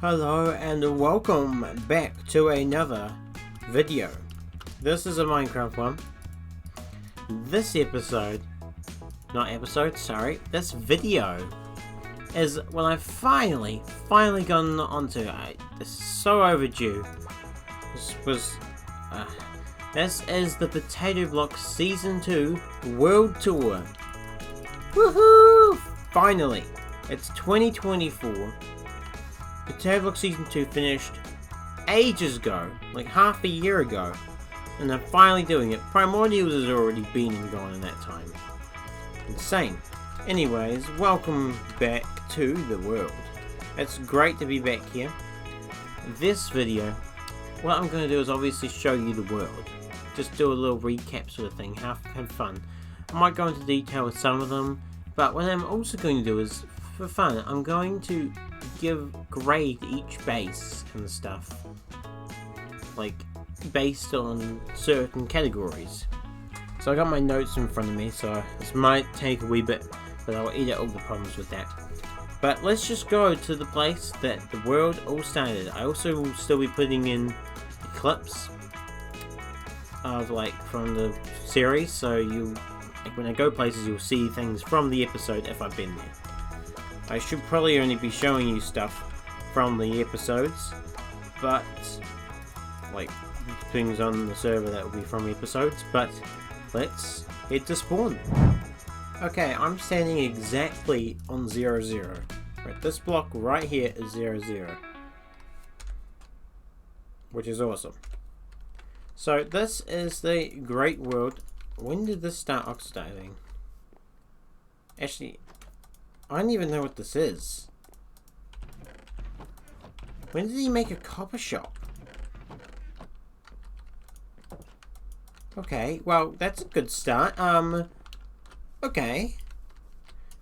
Hello and welcome back to another video. This is a Minecraft one. This this video is what I've finally gotten onto. This is so overdue. This is the Potatoblok Season 2 World Tour. Woohoo! Finally! It's 2024. Potatoblok Season 2 finished ages ago, like half a year ago, and I'm finally doing it. Primordials has already been and gone in that time. Insane. Anyways, welcome back to the world. It's great to be back here. This video, what I'm going to do is obviously show you the world. Just do a little recap sort of thing, have fun. I might go into detail with some of them, but what I'm also going to do is, for fun, I'm going to grade each base and stuff, like based on certain categories. So I got my notes in front of me, so this might take a wee bit, but I'll edit all the problems with that. But let's just go to the place that the world all started. I also will still be putting in clips of from the series, so when I go places you'll see things from the episode if I've been there. I should probably only be showing you stuff from the episodes, but things on the server that will be from episodes, but let's head to spawn. Okay, I'm standing exactly on 0, 0. Right, this block right here is 0, 0. Which is awesome. So this is the Great World. When did this start oxidizing? Actually, I don't even know what this is. When did he make a copper shop? Okay, well, that's a good start. Okay.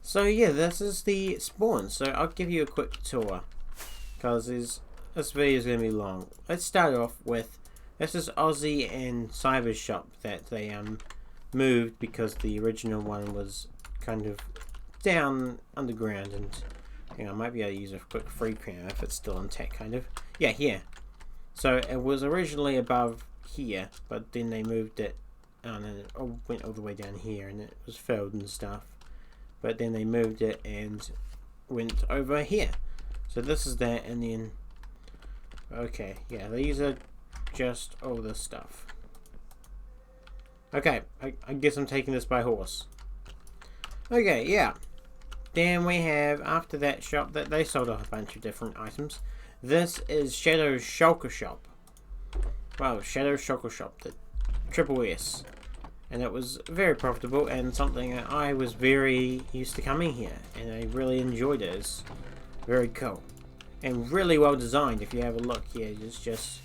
So yeah, this is the spawn. So I'll give you a quick tour, because this video is going to be long. Let's start off with, this is Aussie and Cyber's shop that they moved because the original one was kind of down underground, and I might be able to use a quick free crown if it's still intact, kind of. Yeah, here. So it was originally above here, but then they moved it, and then it went all the way down here, and it was filled and stuff. But then they moved it and went over here. So this is that, and then okay, yeah, these are just all this stuff. Okay, I guess I'm taking this by horse. Okay, yeah. Then we have, after that shop, that they sold off a bunch of different items. This is Shadow's Shulker Shop. Wow, Shadow's Shulker Shop, the triple S. And it was very profitable and something that I was very used to coming here. And I really enjoyed it. It's very cool. And really well designed if you have a look here. It's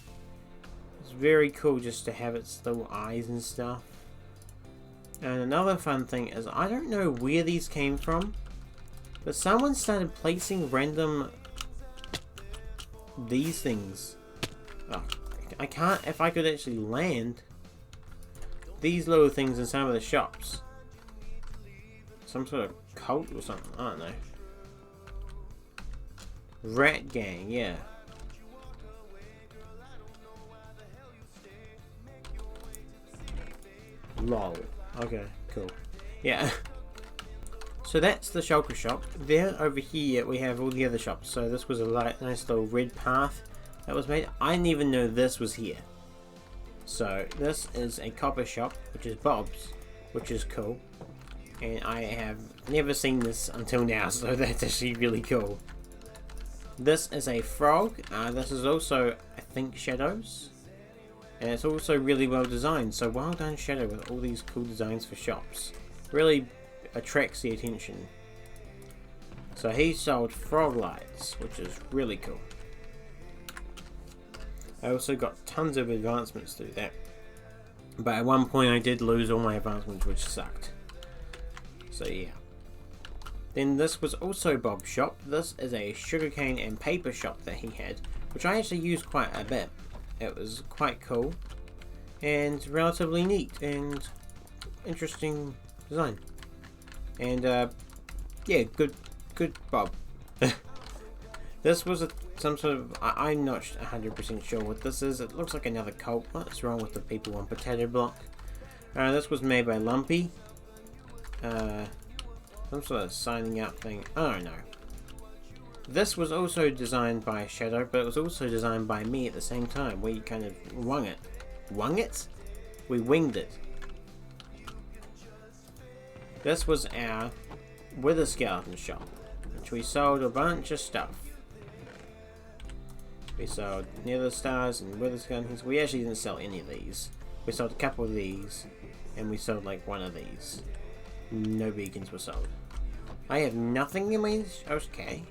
very cool just to have its little eyes and stuff. And another fun thing is, I don't know where these came from, but someone started placing random these things. Oh, I can't, if I could actually land these little things in some of the shops. Some sort of cult or something, I don't know. Rat gang, yeah. Lol. Okay, cool. Yeah. So that's the shulker shop. Then over here we have all the other shops. So this was a nice little red path that was made. I didn't even know this was here. So this is a copper shop, which is Bob's, which is cool. And I have never seen this until now, so that's actually really cool. This is a frog. This is also, I think, Shadow's. And it's also really well designed, so well done Shadow with all these cool designs for shops. Really attracts the attention. So he sold frog lights, which is really cool. I also got tons of advancements through that. But at one point I did lose all my advancements, which sucked. So yeah. Then this was also Bob's shop. This is a sugarcane and paper shop that he had, which I actually used quite a bit. It was quite cool and relatively neat and interesting design. And yeah, good Bob. This was some sort of... I'm not 100% sure what this is. It looks like another cult. What's wrong with the people on Potatoblok? This was made by Lumpy. Some sort of signing up thing. I don't know. This was also designed by Shadow, but it was also designed by me at the same time. We kind of wung it. Wung it? We winged it. This was our Wither Skeleton shop, which we sold a bunch of stuff. We sold Nether Stars and Wither Skeletons. We actually didn't sell any of these. We sold a couple of these, and we sold like one of these. No beacons were sold. I have nothing in my... Okay.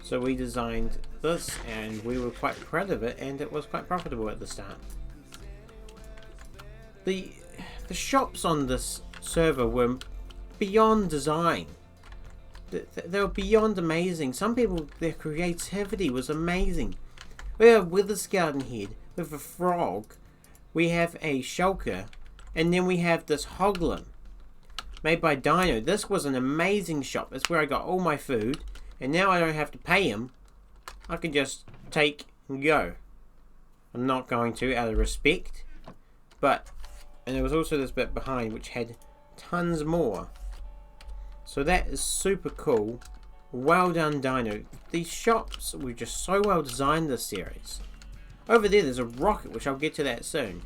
So we designed this, and we were quite proud of it, and it was quite profitable at the start. The shops on this server were beyond design. They were beyond amazing. Some people, their creativity was amazing. We have Wither Skeleton head with a frog. We have a shulker, and then we have this hoglin made by Dino. This was an amazing shop. That's where I got all my food, and now I don't have to pay him. I can just take and go. I'm not going to, out of respect, but... And there was also this bit behind which had tons more. So that is super cool. Well done, Dino. These shops were just so well designed this series. Over there's a rocket, which I'll get to that soon.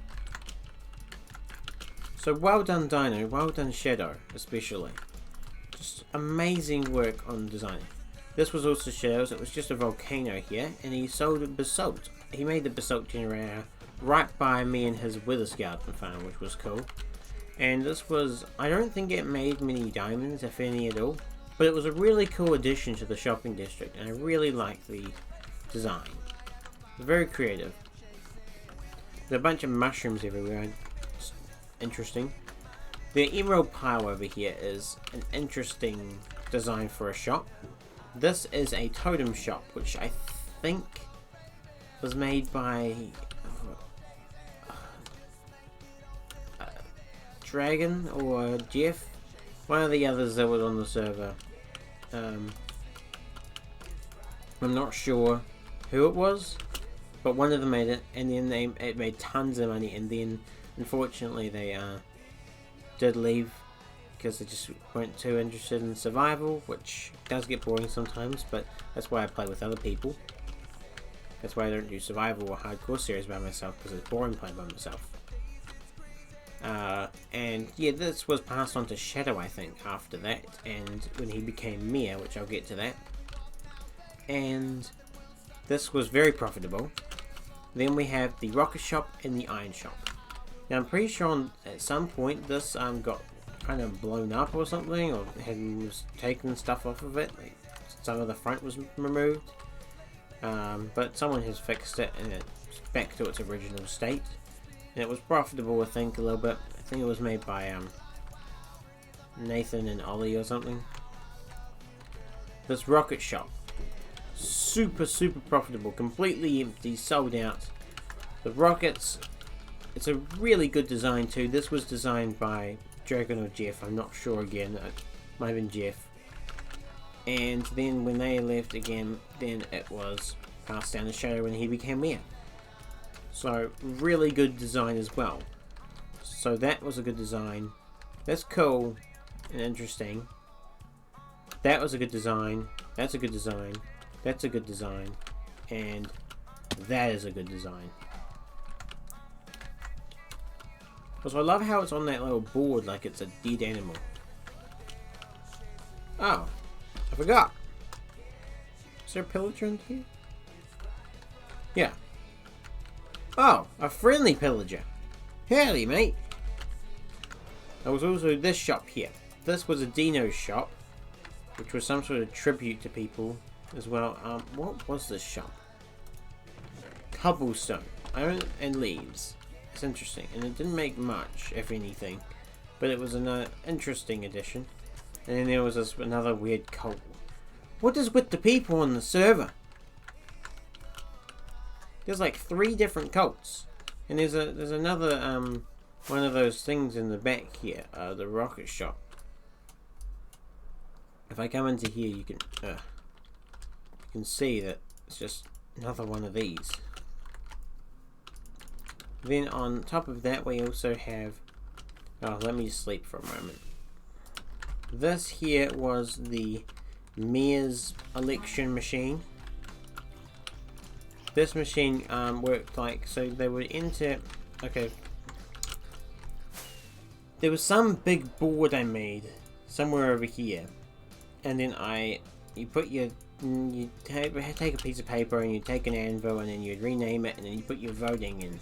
So well done, Dino. Well done, Shadow, especially. Just amazing work on designing. This was also Shadow's. It was just a volcano here, and he sold basalt. He made the basalt generator right by me and his Wither Skeleton farm, which was cool. And this was, I don't think it made many diamonds, if any at all, but it was a really cool addition to the shopping district, and I really liked the design. It was very creative. There's a bunch of mushrooms everywhere. It's interesting. The emerald pile over here is an interesting design for a shop. This is a totem shop, which I think was made by Dragon or Jeff, one of the others that was on the server. I'm not sure who it was, but one of them made it, and then it made tons of money, and then unfortunately they did leave because they just weren't too interested in survival, which does get boring sometimes, but that's why I play with other people. That's why I don't do survival or hardcore series by myself, because it's boring playing by myself. And yeah, this was passed on to Shadow, I think, after that, and when he became Mayor, which I'll get to that. And this was very profitable. Then we have the rocket shop and the iron shop. Now I'm pretty sure at some point this got kind of blown up or something, or was taken stuff off of it, like some of the front was removed. But someone has fixed it, and it's back to its original state. And it was profitable, I think, a little bit. I think it was made by Nathan and Ollie or something. This rocket shop, super profitable, completely empty, sold out. The rockets, it's a really good design too. This was designed by Dragon or Jeff, I'm not sure again. It might have been Jeff. And then when they left again, then it was passed down to Shadow when he became Mayor. So really good design as well. So that was a good design. That's cool and interesting. That was a good design. That's a good design. That's a good design. And that is a good design. Also, I love how it's on that little board like it's a dead animal. Oh, I forgot. Is there a pillager in here? Yeah. Oh, a friendly pillager. Howdy, mate. There was also this shop here. This was a Dino shop, which was some sort of tribute to people as well. What was this shop? Cobblestone. And leaves. It's interesting. And it didn't make much, if anything. But it was an interesting addition. And then there was another weird cult. What is with the people on the server? There's like 3 different cults, and there's another one of those things in the back here, the rocket shop. If I come into here, you can You can see that it's just another one of these. Then on top of that we also have, oh, let me just sleep for a moment. This here was the mayor's election machine. This machine worked like, so they would enter, okay, there was some big board I made somewhere over here, and then you take a piece of paper and you take an anvil and then you'd rename it and then you put your voting in,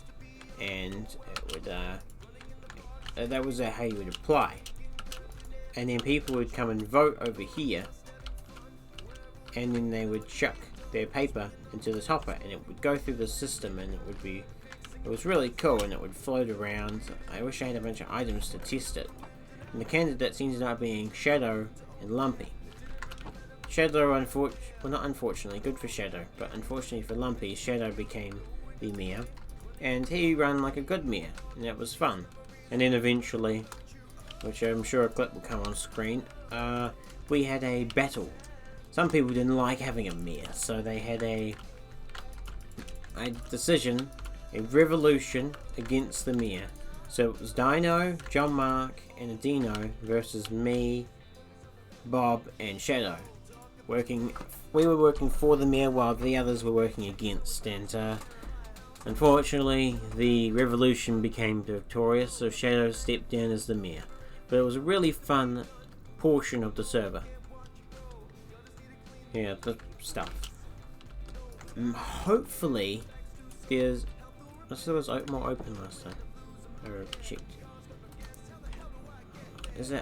and it would that was how you would apply, and then people would come and vote over here, and then they would chuck their paper into the topper and it would go through the system, and it was really cool, and it would float around. I wish I had a bunch of items to test it. And the candidates ended up being Shadow and Lumpy. Shadow, well, not unfortunately, good for Shadow, but unfortunately for Lumpy, Shadow became the mayor, and he ran like a good mayor, and that was fun. And then eventually, which I'm sure a clip will come on screen, we had a battle. Some people didn't like having a mayor, so they had a decision, a revolution against the mayor. So it was Dino, John Mark, and Adino versus me, Bob, and Shadow. We were working for the mayor while the others were working against, and unfortunately the revolution became victorious, so Shadow stepped down as the mayor. But it was a really fun portion of the server. Yeah, the stuff. Hopefully there's, this was more open last time. I checked.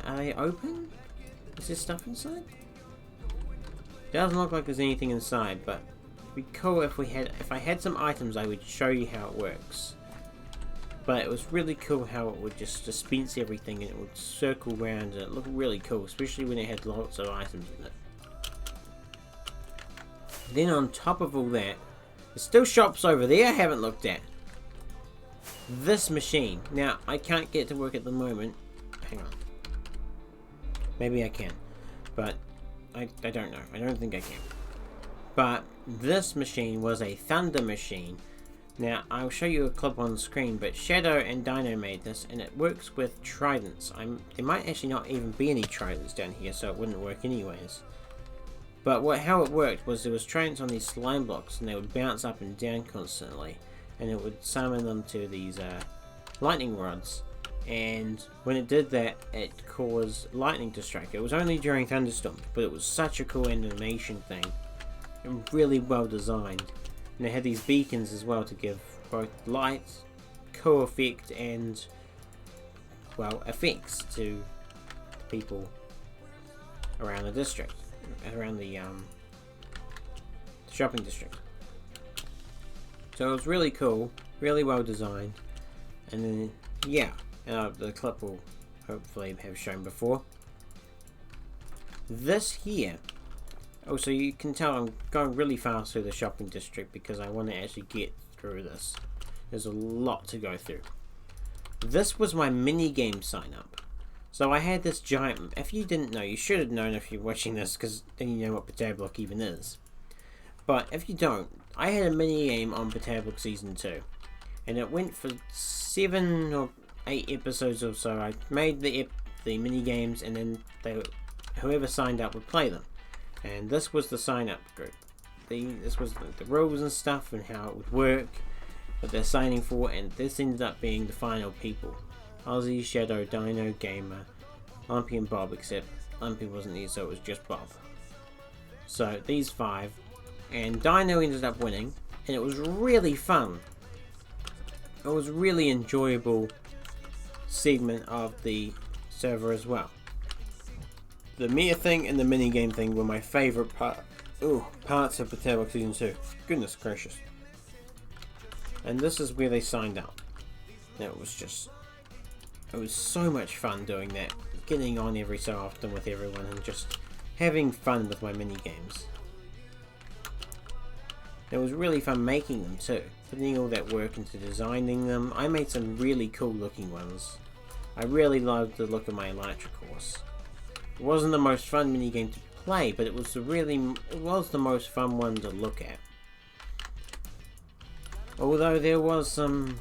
Are they open? Is there stuff inside? Doesn't look like there's anything inside, but it'd be cool if I had some items, I would show you how it works. But it was really cool how it would just dispense everything and it would circle around, and it looked really cool, especially when it had lots of items in it. Then on top of all that, there's still shops over there I haven't looked at. This machine. Now, I can't get it to work at the moment. Hang on. Maybe I can. But I don't know. I don't think I can. But this machine was a thunder machine. Now, I'll show you a clip on the screen, but Shadow and Dino made this, and it works with tridents. There might actually not even be any tridents down here, so it wouldn't work anyways. But how it worked was there was tridents on these slime blocks, and they would bounce up and down constantly, and it would summon them to these lightning rods. And when it did that, it caused lightning to strike. It was only during thunderstorms, but it was such a cool animation thing, and really well designed. And they had these beacons as well to give both light, cool effect, and, well, effects to people around the district, around the shopping district. So it was really cool, really well designed, and then, yeah, the clip will hopefully have shown before. This here, also you can tell I'm going really fast through the shopping district because I want to actually get through this. There's a lot to go through. This was my mini game sign up. So I had this giant, if you didn't know, you should have known if you're watching this, because then you know what Potatoblok even is. But if you don't, I had a mini game on Potatoblok Season 2. And it went for 7 or 8 episodes or so. I made the mini games, and then whoever signed up would play them. And this was the sign up group. This was the rules and stuff and how it would work, what they're signing for, and this ended up being the final people. Ozzy, Shadow, Dino, Gamer, Lumpy and Bob, except Lumpy wasn't there, so it was just Bob. So these 5, and Dino ended up winning, and it was really fun. It was a really enjoyable segment of the server as well. The Mia thing and the minigame thing were my favourite parts of Potatoblok Season 2. Goodness gracious. And this is where they signed up. It was so much fun doing that. Getting on every so often with everyone and just having fun with my minigames. It was really fun making them too. Putting all that work into designing them. I made some really cool looking ones. I really loved the look of my Elytra course. It wasn't the most fun minigame to play, but it was the most fun one to look at. Although there was some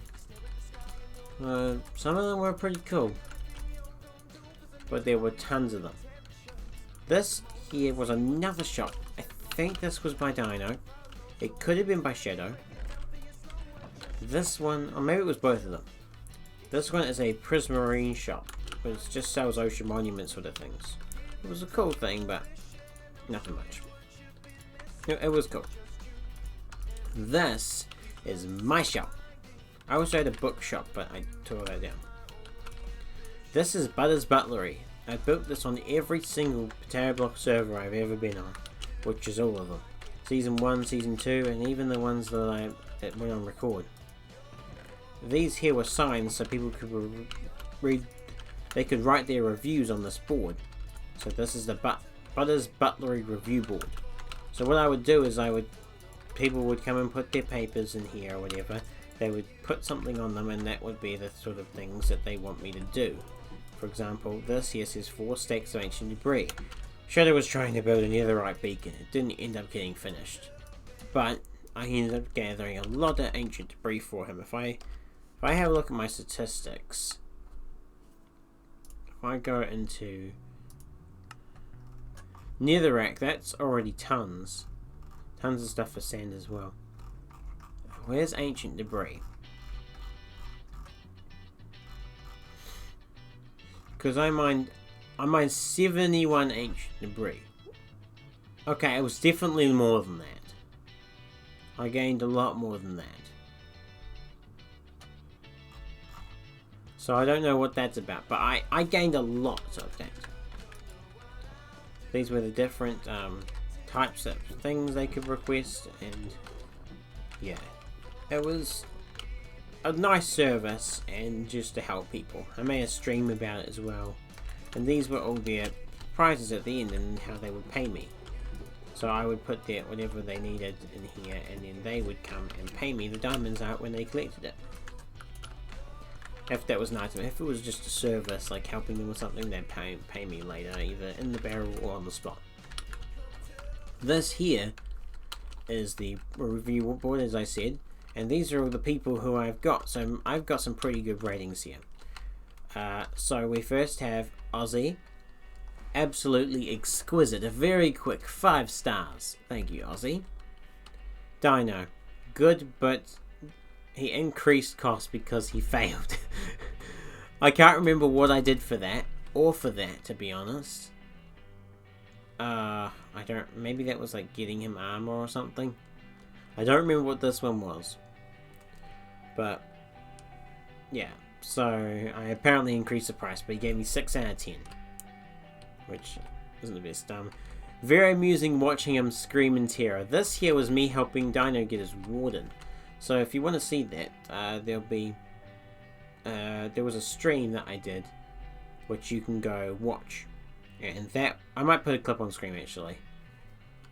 of them were pretty cool, but there were tons of them. This here was another shop. I think this was by Dino. It could have been by Shadow. This one, or maybe it was both of them. This one is a Prismarine shop, which just sells ocean monument sort of things. It was a cool thing, but nothing much. It was cool. This is my shop. I also had a bookshop, but I tore that down. This is Butter's Butlery. I built this on every single Potatoblok server I've ever been on, which is all of them. Season 1, Season 2, and even the ones that went on record. These here were signs so people could read, they could write their reviews on this board. So this is the Butter's Butlery review board. So what I would do is people would come and put their papers in here or whatever. They would put something on them, and that would be the sort of things that they want me to do. For example, this here says 4 stacks of ancient debris. Shadow was trying to build a netherite beacon. It didn't end up getting finished, but I ended up gathering a lot of ancient debris for him. If I have a look at my statistics, if I go into netherrack, that's already tons of stuff for sand as well. Where's ancient debris? Because I mined 71 ancient debris. Okay, it was definitely more than that. I gained a lot more than that. So I don't know what that's about, but I gained a lot of that. These were the different types of things they could request, and yeah, it was a nice service and just to help people. I made a stream about it as well, and these were all their prizes at the end and how they would pay me. So I would put their whatever they needed in here, and then they would come and pay me the diamonds out when they collected it. If that was an item. If it was just a service, like helping them with something, they'd pay me later, either in the barrel or on the spot. This here is the review board, as I said, and these are all the people who I've got. So I've got some pretty good ratings here. So we first have Ozzy. Absolutely exquisite. A very quick 5 stars. Thank you, Ozzy. Dino. Good, but he increased cost because he failed. I can't remember what I did for that, or for that, to be honest. I don't, maybe that was like getting him armor or something. I don't remember what this one was. But, yeah. So, I apparently increased the price, but he gave me 6 out of 10. Which isn't the best. Very amusing watching him scream in terror. This here was me helping Dino get his warden. So if you want to see that, there'll be there was a stream that I did, which you can go watch, and that I might put a clip on screen actually,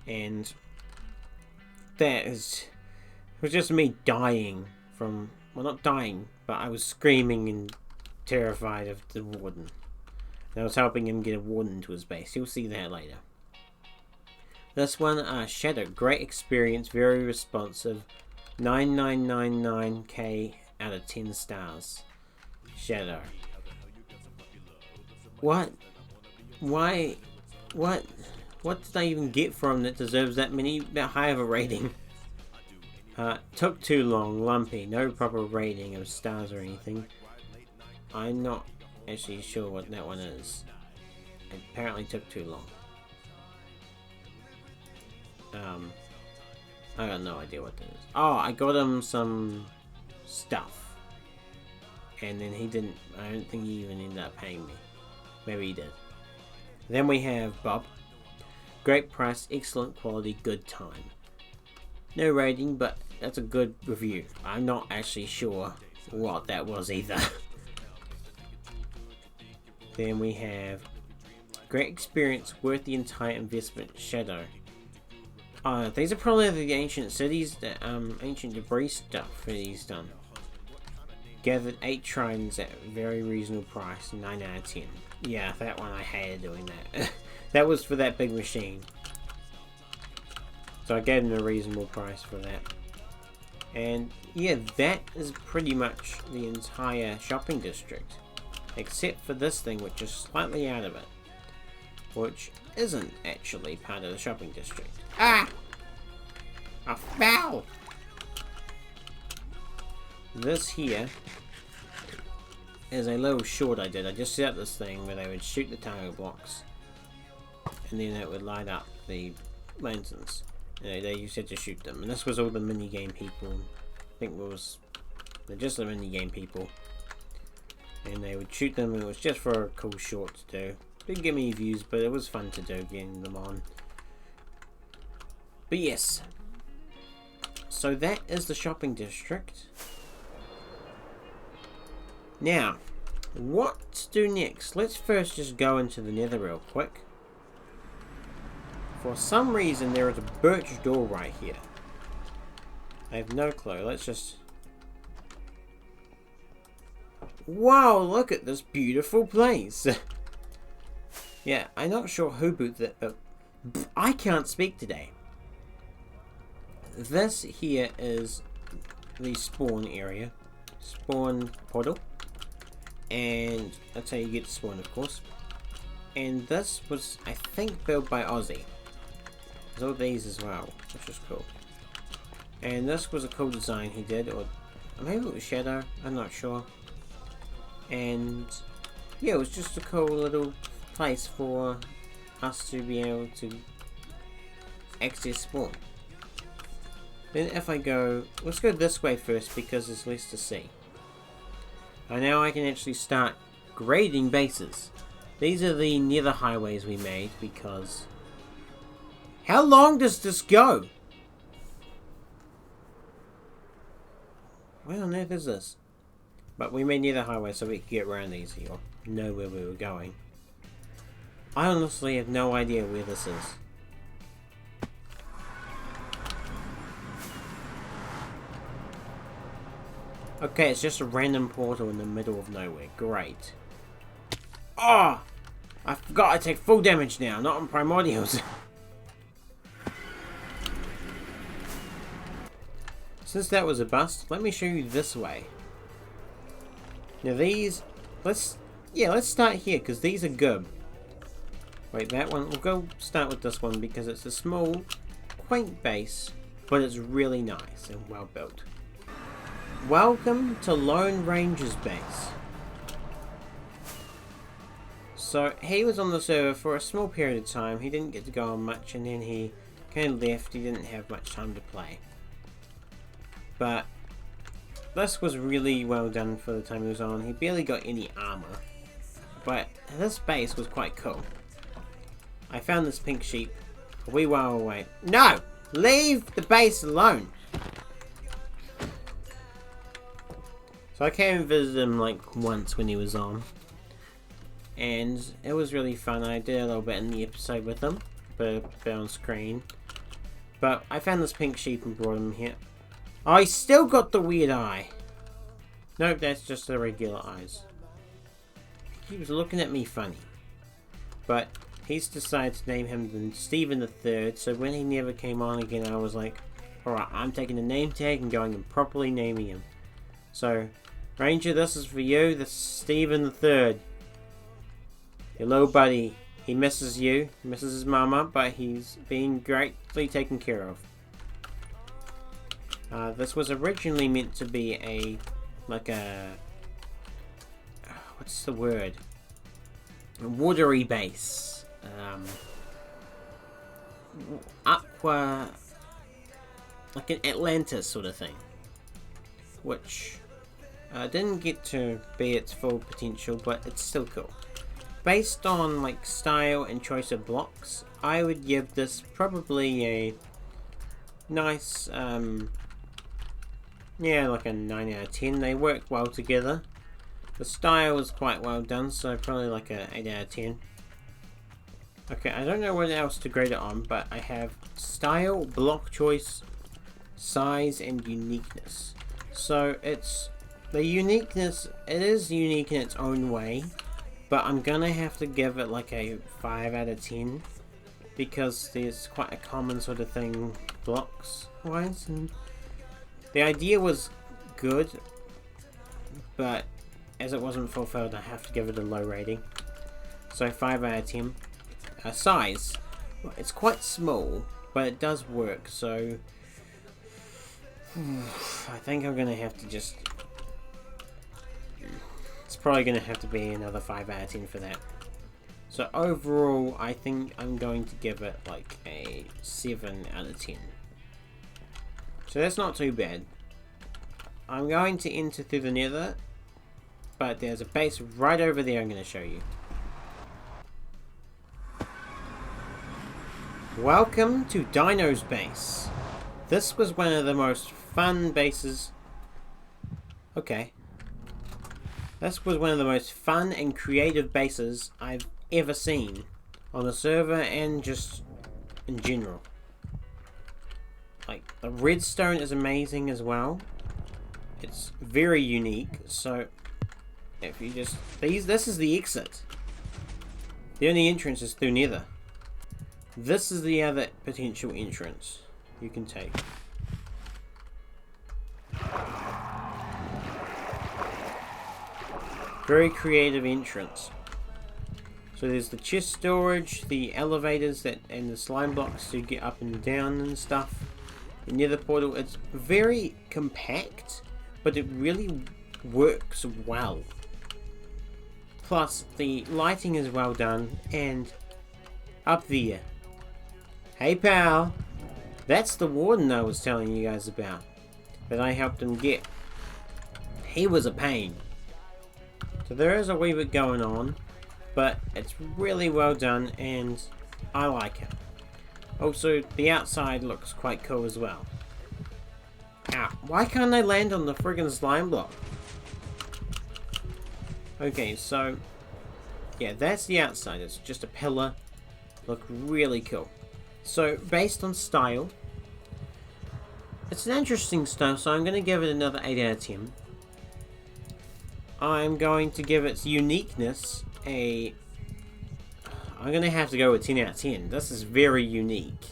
and that is, it was just me dying from, well, not dying, but I was screaming and terrified of the warden. And I was helping him get a warden to his base. You'll see that later. This one, Shadow, great experience, very responsive. 9999k out of 10 stars. Shadow. What? Why? What did I even get from that deserves that high of a rating? Took too long, lumpy, no proper rating of stars or anything. I'm not actually sure what that one is. It apparently took too long. I got no idea what that is. Oh, I got him some stuff. And then he didn't, I don't think he even ended up paying me. Maybe he did. Then we have Bob. Great price, excellent quality, good time. No rating, but that's a good review. I'm not actually sure what that was either. Then we have great experience, worth the entire investment, Shadow. These are probably the ancient cities, that ancient debris stuff that he's done. Gathered 8 shrines at a very reasonable price, 9 out of 10. Yeah, that one I hated doing that. That was for that big machine. So I gave them a reasonable price for that. And yeah, that is pretty much the entire shopping district. Except for this thing, which is slightly out of it. Which isn't actually part of the shopping district. Ah! I fell! This here is a little short I did. I just set up this thing where they would shoot the potato blocks. And then it would light up the lanterns. They used to shoot them. And this was all the minigame people. I think it was just the minigame people. And they would shoot them, and it was just for a cool short to do. Didn't get many views, but it was fun to do, getting them on. But yes. So that is the shopping district. Now, what to do next? Let's first just go into the nether real quick. For some reason, there is a birch door right here. I have no clue. Let's just... Wow, look at this beautiful place. Yeah, I'm not sure who built that, but I can't speak today. This here is the spawn area. Spawn portal. And that's how you get spawn, of course. And this was, I think, built by Ozzy. There's all these as well, which is cool. And this was a cool design he did, or maybe it was Shadow, I'm not sure. And yeah, it was just a cool little place for us to be able to access spawn. Then if I go, let's go this way first because there's less to see. And now I can actually start grading bases. These are the nether highways we made because... How long does this go? Where on earth is this? But we made nether highways so we could get around easy or know where we were going. I honestly have no idea where this is. Okay, it's just a random portal in the middle of nowhere. Great. Oh! I forgot I take full damage now, not on primordials. Since that was a bust, let me show you this way. Now these, let's start here because these are good. Wait, that one, we'll go start with this one because it's a small, quaint base, but it's really nice and well built. Welcome to Lone Ranger's base. So he was on the server for a small period of time. He didn't get to go on much, and then he kind of left. He didn't have much time to play. But this was really well done for the time he was on. He barely got any armor, but this base was quite cool. I found this pink sheep a wee while away. No! Leave the base alone! So I came and visited him like once when he was on. And it was really fun. I did a little bit in the episode with him, but on screen. But I found this pink sheep and brought him here. Oh, he's still got the weird eye. Nope, that's just the regular eyes. He was looking at me funny. But he's decided to name him Stephen the Third. So when he never came on again, I was like, alright, I'm taking the name tag and going and properly naming him. So, Ranger, this is for you. This is Stephen the Third. Your little buddy. He misses you. He misses his mama, but he's being greatly taken care of. This was originally meant to be a, like a, what's the word? A watery base. Aqua, like an Atlantis sort of thing. Which didn't get to be its full potential, but it's still cool. Based on like style and choice of blocks, I would give this probably a nice, yeah, like a 9 out of 10. They work well together. The style is quite well done, so probably like a 8 out of 10. Okay, I don't know what else to grade it on, but I have style, block choice, size, and uniqueness. So it's the uniqueness, it is unique in its own way, but I'm gonna have to give it like a 5 out of 10 because there's quite a common sort of thing blocks wise, and the idea was good, but as it wasn't fulfilled I have to give it a low rating. So 5 out of 10. Size, well, it's quite small, but it does work, so I think I'm gonna have to just, it's probably gonna have to be another 5 out of 10 for that. So overall I think I'm going to give it like a 7 out of 10. So that's not too bad. I'm going to enter through the nether, but there's a base right over there I'm going to show you. Welcome to Dino's base. This was one of the most fun bases. Okay. This was one of the most fun and creative bases I've ever seen on the server and just in general. Like, the redstone is amazing as well. It's very unique. So if you just, this is the exit. The only entrance is through nether. This is the other potential entrance you can take. Very creative entrance. So there's the chest storage, the elevators and the slime blocks to get up and down and stuff. The nether portal, it's very compact, but it really works well. Plus the lighting is well done, and up there, hey pal, that's the warden I was telling you guys about, that I helped him get. He was a pain. So there is a wee bit going on, but it's really well done and I like it. Also, the outside looks quite cool as well. Ow, why can't I land on the friggin' slime block? Okay, so yeah, that's the outside. It's just a pillar. Look really cool. So based on style, it's an interesting style, so I'm going to give it another 8 out of 10. I'm going to give its uniqueness a, I'm going to have to go with 10 out of 10. This is very unique.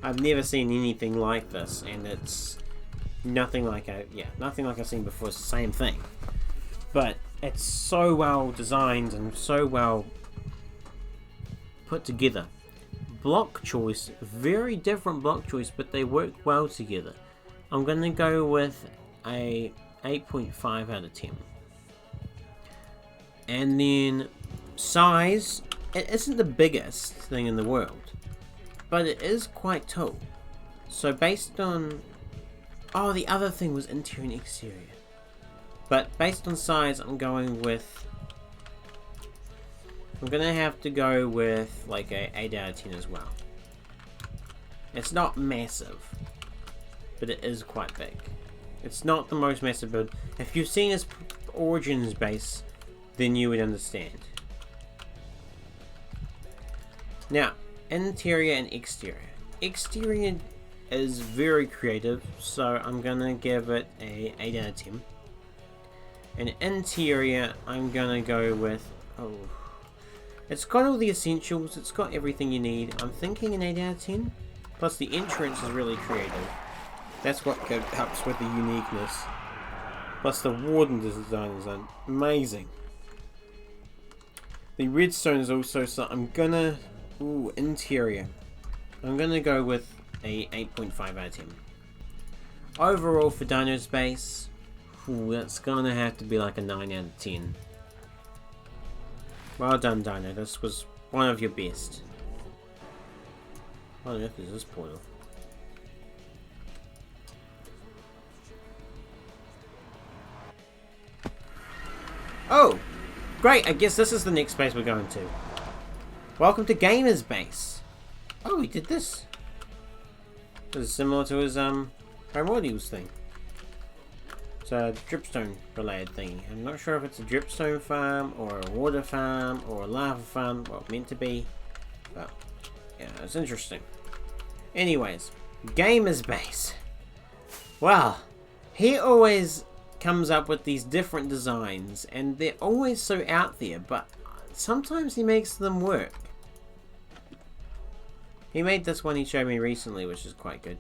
I've never seen anything like this, and it's nothing like nothing like I've seen before. It's the same thing, but it's so well designed and so well put together. Block choice, very different block choice, but they work well together. I'm going to go with a 8.5 out of 10. And then size, it isn't the biggest thing in the world, but it is quite tall. So based on, oh, the other thing was interior and exterior, but based on size I'm going with, I'm gonna have to go with like a 8 out of 10 as well. It's not massive, but it is quite big. It's not the most massive build. If you've seen its Origins base, then you would understand. Now, interior and exterior. Exterior is very creative, so I'm gonna give it a 8 out of 10. And interior, I'm gonna go with, oh, it's got all the essentials, it's got everything you need. I'm thinking an 8 out of 10. Plus the entrance is really creative. That's what helps with the uniqueness. Plus the warden design is amazing. The redstone is also, so I'm gonna, ooh, interior. I'm gonna go with a 8.5 out of 10. Overall for Dino's base, ooh, that's gonna have to be like a 9 out of 10. Well done, Dino. This was one of your best. What on earth is this portal? Oh! Great, I guess this is the next base we're going to. Welcome to Gamer's base. Oh, he did this. This is similar to his Primordials thing. It's a dripstone related thing. I'm not sure if it's a dripstone farm or a water farm or a lava farm, well, meant to be, but yeah, it's interesting. Anyways, Gamer's base. Well, he always comes up with these different designs and they're always so out there, but sometimes he makes them work. He made this one he showed me recently, which is quite good.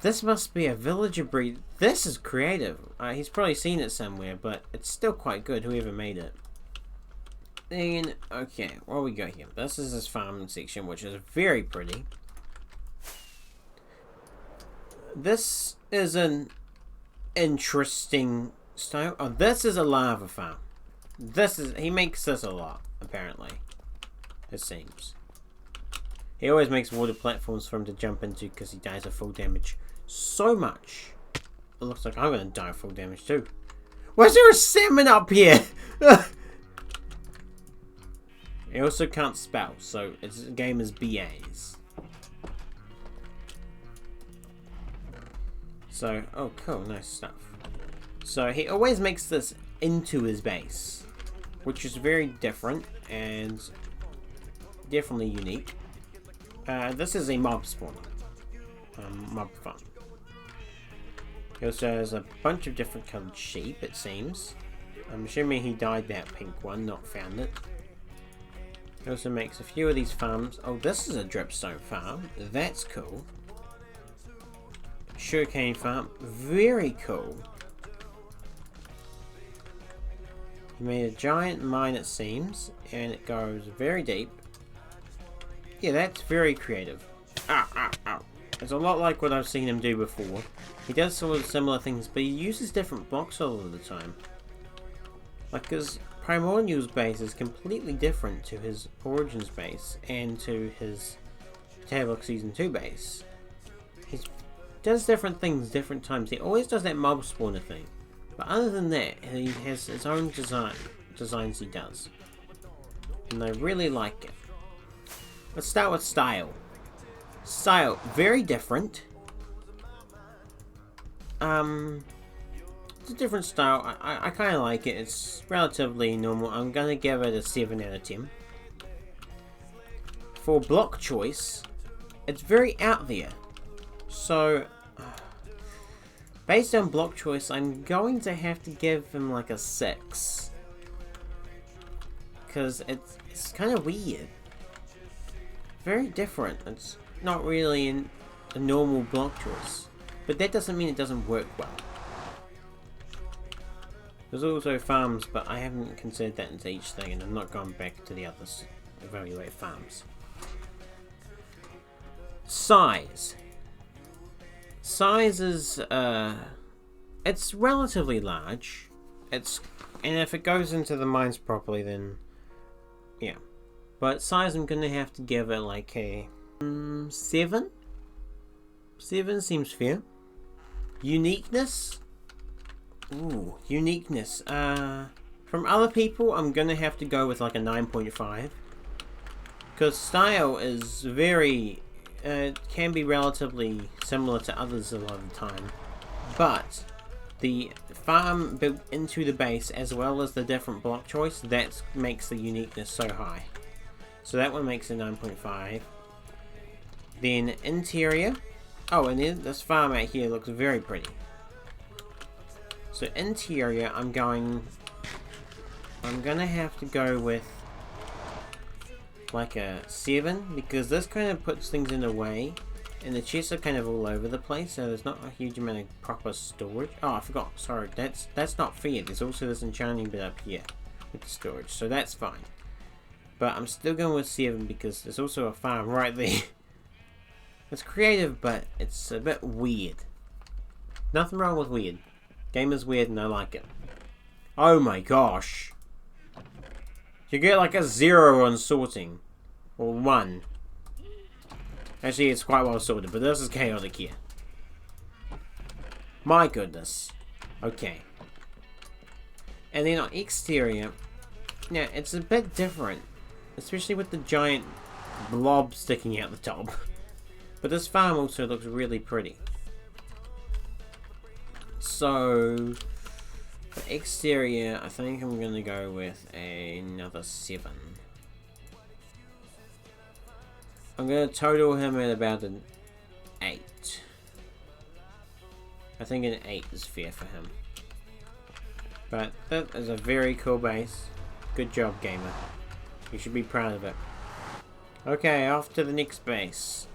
This must be a villager breed. This is creative. He's probably seen it somewhere, but it's still quite good, whoever made it. Then, okay, what we got here? This is his farm section, which is very pretty. This is an interesting style. Oh, this is a lava farm. He makes this a lot, apparently. It seems. He always makes water platforms for him to jump into because he dies of full damage so much. It looks like I'm going to die of full damage too. Why is there a salmon up here? He also can't spell, so its game is BAs. So, oh cool, nice stuff. So he always makes this into his base, which is very different and definitely unique. This is a mob spawner. Mob farm. He also has a bunch of different coloured sheep, it seems. I'm assuming he dyed that pink one, not found it. He also makes a few of these farms. Oh, this is a dripstone farm. That's cool. Sugarcane farm. Very cool. He made a giant mine, it seems, and it goes very deep. Yeah, that's very creative. Ow, ow, ow. It's a lot like what I've seen him do before. He does sort of similar things, but he uses different blocks all of the time. Like his Primordial's base is completely different to his Origins base and to his Potatoblok Season 2 base. He does different things different times. He always does that mob spawner thing. But other than that, he has his own designs he does. And I really like it. Let's start with style. Style, very different. It's a different style. I kind of like it. It's relatively normal. I'm gonna give it a 7 out of 10. For block choice, it's very out there. So, based on block choice, I'm going to have to give him like a 6. Because it's kind of weird. Very different. It's not really a normal block choice. But that doesn't mean it doesn't work well. There's also farms, but I haven't considered that into each thing, and I'm not going back to the others. Evaluate farms. Size. Size is, it's relatively large. And if it goes into the mines properly, then, yeah. But size, I'm gonna have to give it like a 7. 7 seems fair. Uniqueness. Ooh, uniqueness. From other people, I'm gonna have to go with like a 9.5. Because style is very, can be relatively similar to others a lot of the time. But the farm built into the base, as well as the different block choice, that makes the uniqueness so high. So that one makes a 9.5. Then interior. Oh, and then this farm out here looks very pretty. So interior, I'm gonna have to go with like a 7, because this kind of puts things in the way, and the chests are kind of all over the place, so there's not a huge amount of proper storage. Oh, I forgot. Sorry, that's not fair. There's also this enchanting bit up here with the storage, so that's fine. But I'm still going with 7 because there's also a farm right there. It's creative, but it's a bit weird. Nothing wrong with weird. Game is weird and I like it. Oh my gosh. You get like a 0 on sorting. Or 1. Actually, it's quite well sorted, but this is chaotic here. My goodness. Okay. And then on exterior, now it's a bit different. Especially with the giant blob sticking out the top. But this farm also looks really pretty. So, for exterior, I think I'm going to go with another 7. I'm going to total him at about an 8. I think an 8 is fair for him. But that is a very cool base. Good job, gamer. You should be proud of it. Okay, off to the next base.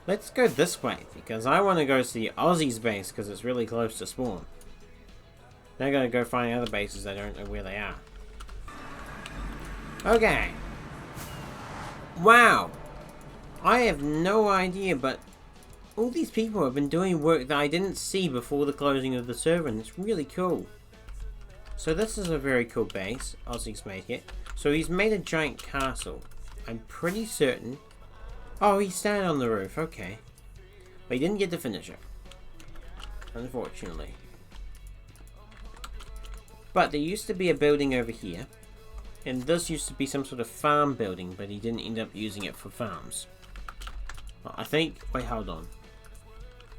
Let's go this way, because I want to go see Aussie's base, because it's really close to spawn. Now I gotta go find other bases, I don't know where they are. Okay. Wow. I have no idea, but all these people have been doing work that I didn't see before the closing of the server, and it's really cool. So this is a very cool base, Aussie's made it. So he's made a giant castle. I'm pretty certain. Oh, he started on the roof, okay. But he didn't get to finish it. Unfortunately. But there used to be a building over here. And this used to be some sort of farm building, but he didn't end up using it for farms. Well, I think... Wait, hold on.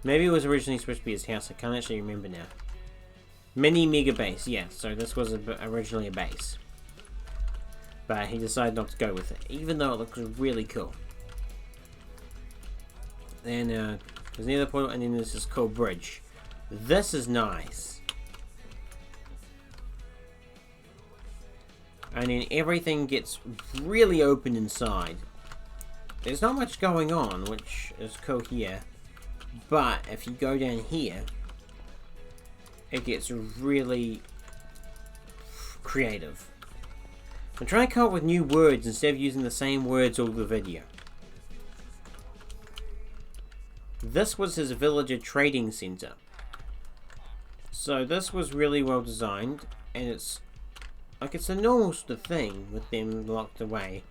Maybe it was originally supposed to be his house, I can't actually remember now. Mini mega base, yeah, so this was originally a base. But he decided not to go with it, even though it looks really cool. Then there's another portal, and then there's this cool bridge. This is nice. And then everything gets really open inside. There's not much going on, which is cool here. But if you go down here, it gets really creative. I'm trying to come up with new words instead of using the same words all the video. This was his villager trading center. So this was really well designed, and it's like it's a normal sort of thing with them locked away,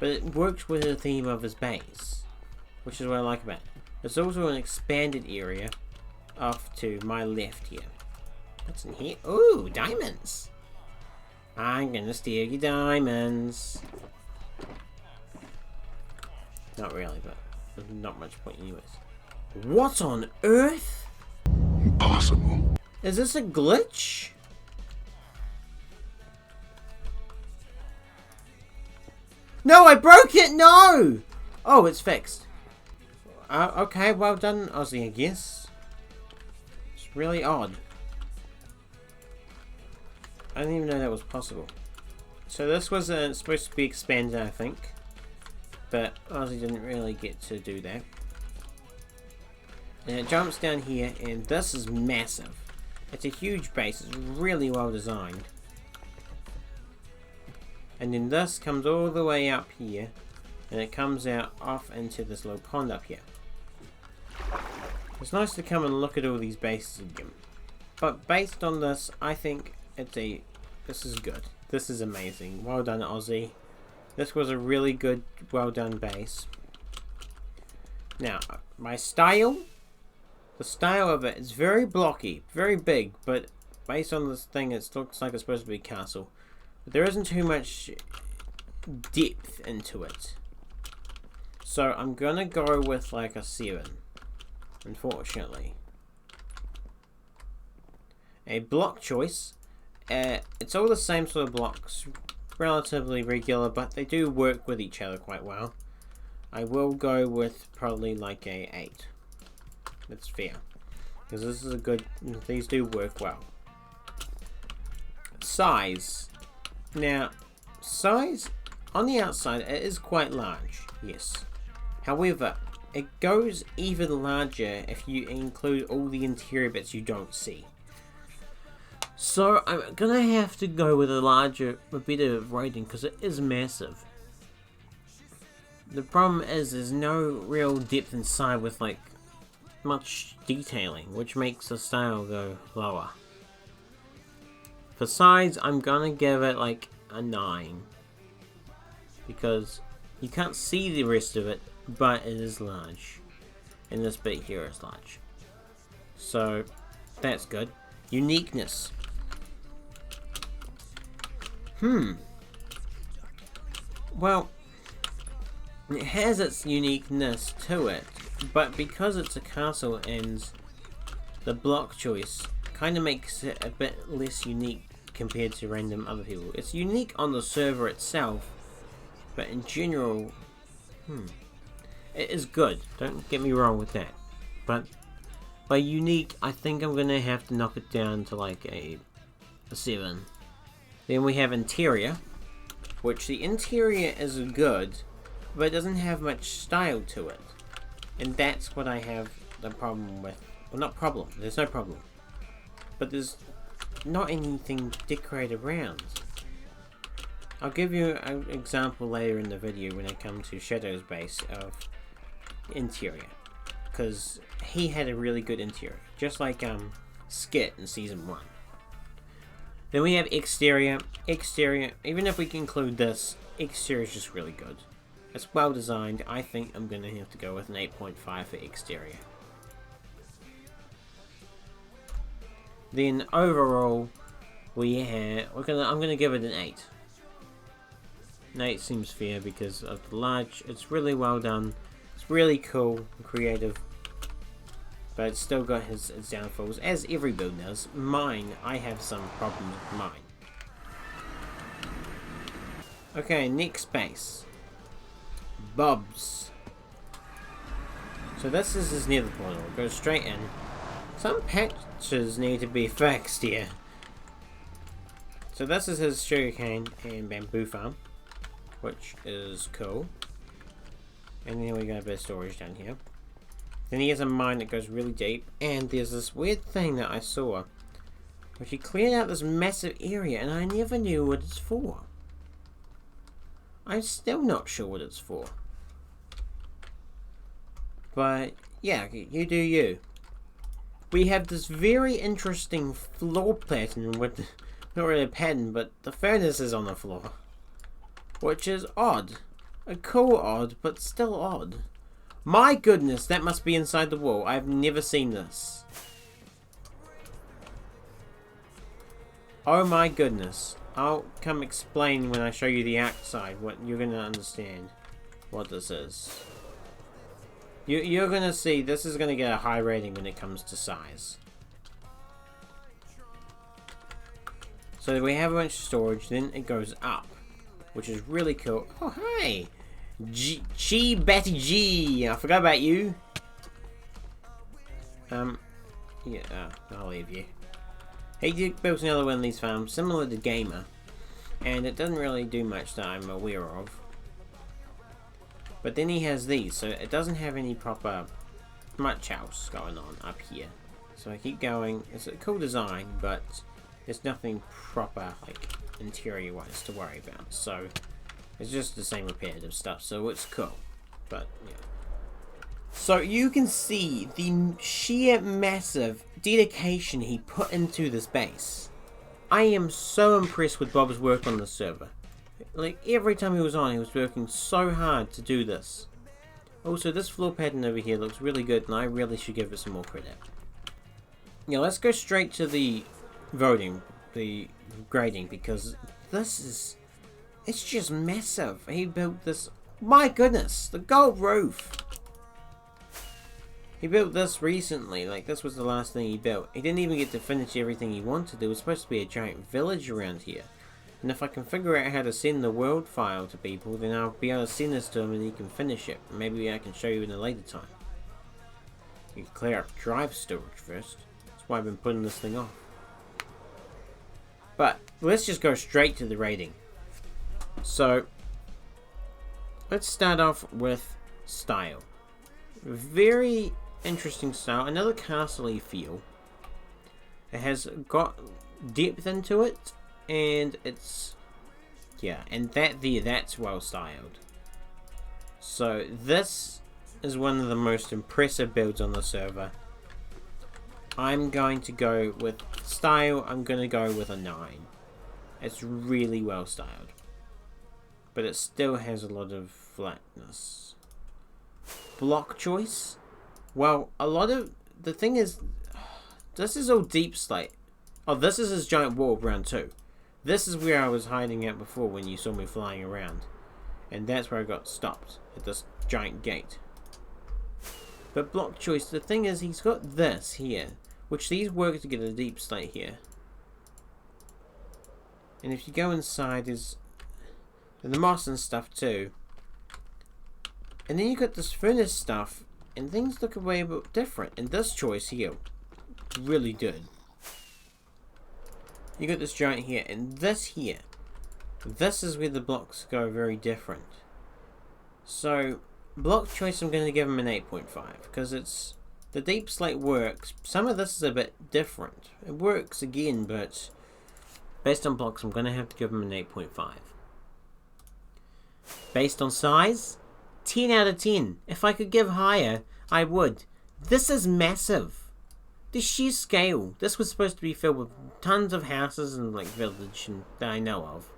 but it works with the theme of his base, which is what I like about it. There's also an expanded area off to my left here. What's in here? Ooh, diamonds! I'm gonna steal your diamonds. Not really, but there's not much point anyways. What on earth? Impossible. Is this a glitch? No, I broke it! No! Oh, it's fixed. Okay, well done, Aussie, I guess. It's really odd. I didn't even know that was possible. So this was supposed to be expanded, I think. But Aussie didn't really get to do that. And it jumps down here, and this is massive. It's a huge base, it's really well designed. And then this comes all the way up here, and it comes out off into this little pond up here. It's nice to come and look at all these bases again. But based on this, I think this is good. This is amazing. Well done, Aussie. This was a really good, well done base. Now, my style, the style of it is very blocky, very big, but based on this thing, it looks like it's supposed to be a castle. But there isn't too much depth into it. So I'm gonna go with like a 7, unfortunately. A block choice. It's all the same sort of blocks, relatively regular, but they do work with each other quite well. I will go with probably like a 8. That's fair, because this is a good. These do work well. Size. Now, size on the outside it is quite large. Yes. However, it goes even larger if you include all the interior bits you don't see. So I'm gonna have to go with a better rating because it is massive. The problem is there's no real depth inside with like much detailing, which makes the style go lower. For size, I'm gonna give it like a 9 because you can't see the rest of it, but it is large, and this bit here is large. So that's good. Uniqueness. Well, it has its uniqueness to it, but because it's a castle and the block choice kind of makes it a bit less unique compared to random other people. It's unique on the server itself, but in general, it is good. Don't get me wrong with that. But by unique, I think I'm going to have to knock it down to like a 7. Then we have interior, which the interior is good, but it doesn't have much style to it. And that's what I have the problem with. Well, not problem, there's no problem. But there's not anything decorated around. I'll give you an example later in the video when I come to Shadow's base of interior. Because he had a really good interior. Just like Skit in Season 1. Then we have exterior. Exterior, even if we can include this, exterior is just really good. It's well designed. I think I'm going to have to go with an 8.5 for exterior. Then overall, I'm gonna give it an 8. An 8 seems fair because of the large. It's really well done. It's really cool and creative. But it's still got its downfalls, as every build does. Mine, I have some problems with mine. Okay, next base. Bob's. So this is his nether portal. It goes straight in. Some patches need to be fixed here. So this is his sugarcane and bamboo farm, which is cool. And then we got a bit of storage down here. Then he has a mine that goes really deep, and there's this weird thing that I saw, which he cleared out this massive area, and I never knew what it's for. I'm still not sure what it's for. But yeah, you do you. We have this very interesting floor pattern with, not really a pattern, but the furnace is on the floor. Which is odd. A cool odd, but still odd. My goodness, that must be inside the wall. I've never seen this. Oh my goodness. I'll come explain when I show you the outside what you're going to understand what this is. You're going to see this is going to get a high rating when it comes to size. So we have a bunch of storage, then it goes up, which is really cool. Oh, hi! Betty G! I forgot about you. Yeah, I'll leave you. He built another one of these farms, similar to Gamer. And it doesn't really do much that I'm aware of. But then he has these, so it doesn't have any proper much else going on up here. So I keep going. It's a cool design, but there's nothing proper, like, interior-wise to worry about. So it's just the same repetitive stuff, so it's cool. But, yeah. So you can see the sheer massive dedication he put into this base. I am so impressed with Bob's work on this server. Like, every time he was on, he was working so hard to do this. Also, this floor pattern over here looks really good, and I really should give it some more credit. Now, let's go straight to the voting, the grading, because this is... it's just massive. He built this... my goodness! The gold roof! He built this recently, like this was the last thing he built. He didn't even get to finish everything he wanted. There was supposed to be a giant village around here. And if I can figure out how to send the world file to people, then I'll be able to send this to him and he can finish it. Maybe I can show you in a later time. You can clear up drive storage first. That's why I've been putting this thing off. But, let's just go straight to the rating. So, let's start off with style. Very interesting style. Another castle-y feel. It has got depth into it. And it's, yeah, and that's well styled. So this is one of the most impressive builds on the server. I'm going to go with style, I'm going to go with a 9. It's really well styled. But it still has a lot of flatness. Block choice? Well, a lot of, the thing is, this is all deep slate. Oh, this is his giant wall round 2. This is where I was hiding at before when you saw me flying around. And that's where I got stopped, at this giant gate. But block choice, the thing is he's got this here, which these work to get a deep slate here. And if you go inside, there's the moss and stuff too. And then you got this furnace stuff, and things look a way a bit different. And this choice here, really good. You got this giant here, and this here. this is where the blocks go very different. So, block choice, I'm going to give them an 8.5 because it's the deep slate works. Some of this is a bit different. It works again, but based on blocks, I'm going to have to give them an 8.5. Based on size, 10 out of 10. If I could give higher, I would. This is massive. The sheer scale. This was supposed to be filled with tons of houses and like village and that I know of.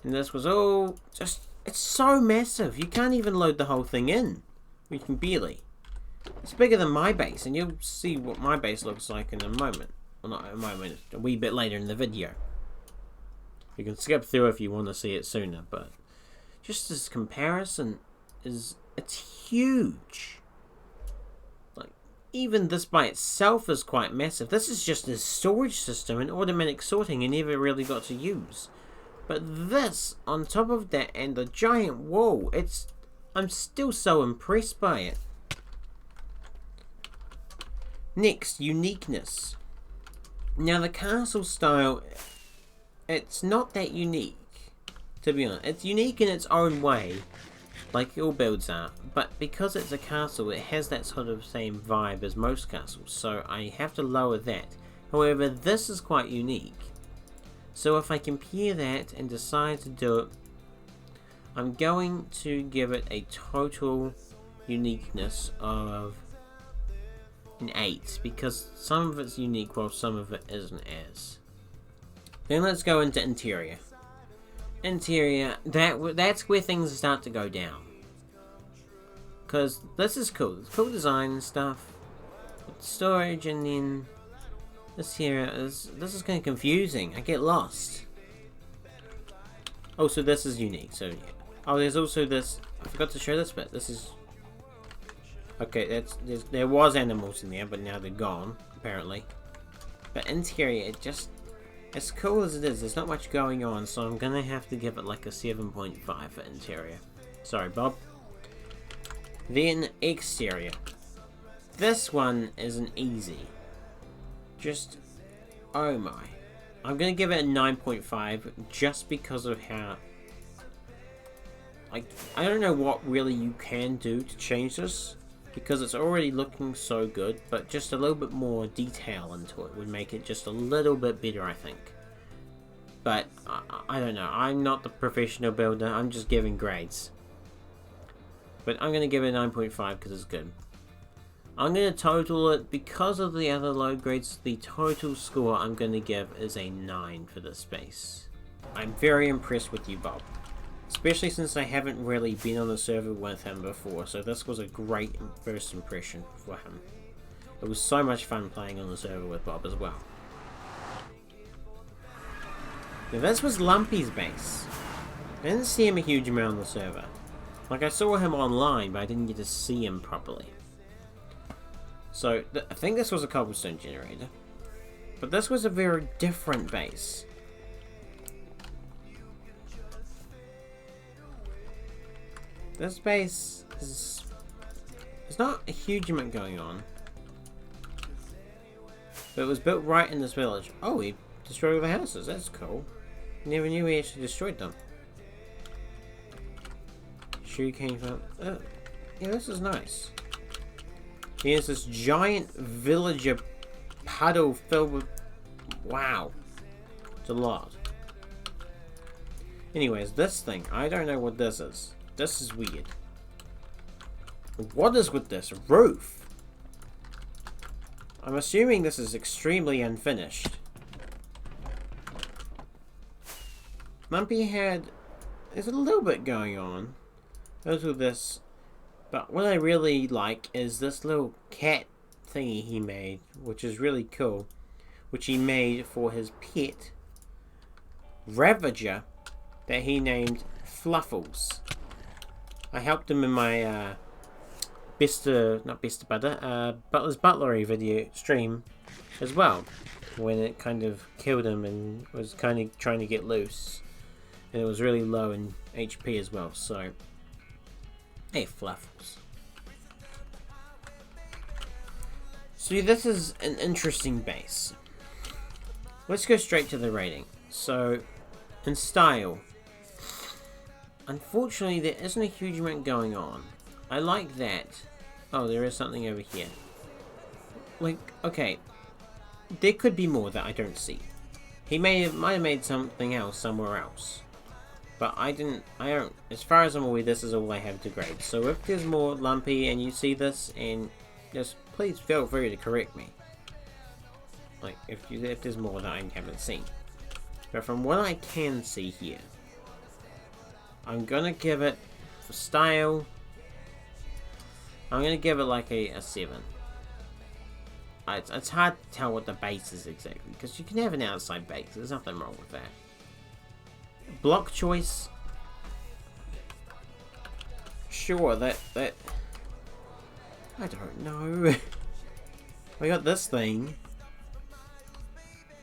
And this was all just, it's so massive. You can't even load the whole thing in. You can barely. It's bigger than my base, and you'll see what my base looks like in a moment. Well, not in a moment, a wee bit later in the video. You can skip through if you want to see it sooner, but just this comparison is, it's huge. Like, even this by itself is quite massive. This is just a storage system and automatic sorting I never really got to use. But this, on top of that, and the giant wall, I'm still so impressed by it. Next, uniqueness. Now, the castle style, it's not that unique, to be honest. It's unique in its own way, like all builds are, but because it's a castle, it has that sort of same vibe as most castles, so I have to lower that. However, this is quite unique. So if I compare that and decide to do it, I'm going to give it a total uniqueness of an 8, because some of it's unique while some of it isn't as. Then let's go into interior. Interior, that's where things start to go down. Because this is cool. It's cool design and stuff. Storage, and then this here is kind of confusing. I get lost. Oh, so this is unique. So yeah. Oh, there's also this. I forgot to show this bit. This is. Okay, there was animals in there, but now they're gone, apparently. But interior, as cool as it is, there's not much going on, so I'm gonna have to give it like a 7.5 for interior. Sorry, Bob. Then exterior. This one is an easy. Just, oh my. I'm gonna give it a 9.5 just because of how, like, I don't know what really you can do to change this, because it's already looking so good, but just a little bit more detail into it would make it just a little bit better, I think. But I don't know, I'm not the professional builder, I'm just giving grades. But I'm going to give it a 9.5 because it's good. I'm going to total it, because of the other low grades, the total score I'm going to give is a 9 for this space. I'm very impressed with you, Bob. Especially since I haven't really been on the server with him before, so this was a great first impression for him. It was so much fun playing on the server with Bob as well. Now this was Lumpy's base. I didn't see him a huge amount on the server. Like, I saw him online, but I didn't get to see him properly. So, I think this was a cobblestone generator. But this was a very different base. This base is... there's not a huge amount going on. But it was built right in this village. Oh, he destroyed all the houses. That's cool. Never knew he actually destroyed them. Sugarcane farm. Yeah, this is nice. Here's this giant villager puddle filled with... wow. It's a lot. Anyways, this thing. I don't know what this is. This is weird. What is with this roof? I'm assuming this is extremely unfinished. Lumpy had... there's a little bit going on. Those with this. But what I really like is this little cat thingy he made, which is really cool. Which he made for his pet, Ravager, that he named Fluffles. I helped him in my Butler's Butlery video stream as well, when it kind of killed him and was kind of trying to get loose, and it was really low in HP as well. So, hey, Fluffles. So this is an interesting base. Let's go straight to the rating. So, In style, unfortunately there isn't a huge amount going on. I like that. Oh, there is something over here. Like, okay, there could be more that I don't see. He might have made something else somewhere else. But I don't, as far as I'm aware, this is all I have to grade. So if there's more Lumpy and you see this, and just please feel free to correct me. Like, if there's more that I haven't seen. But from what I can see here, I'm gonna give it, for style, I'm gonna give it like a 7. It's hard to tell what the base is exactly, because you can have an outside base, there's nothing wrong with that. Block choice, sure, that I don't know. We got this thing,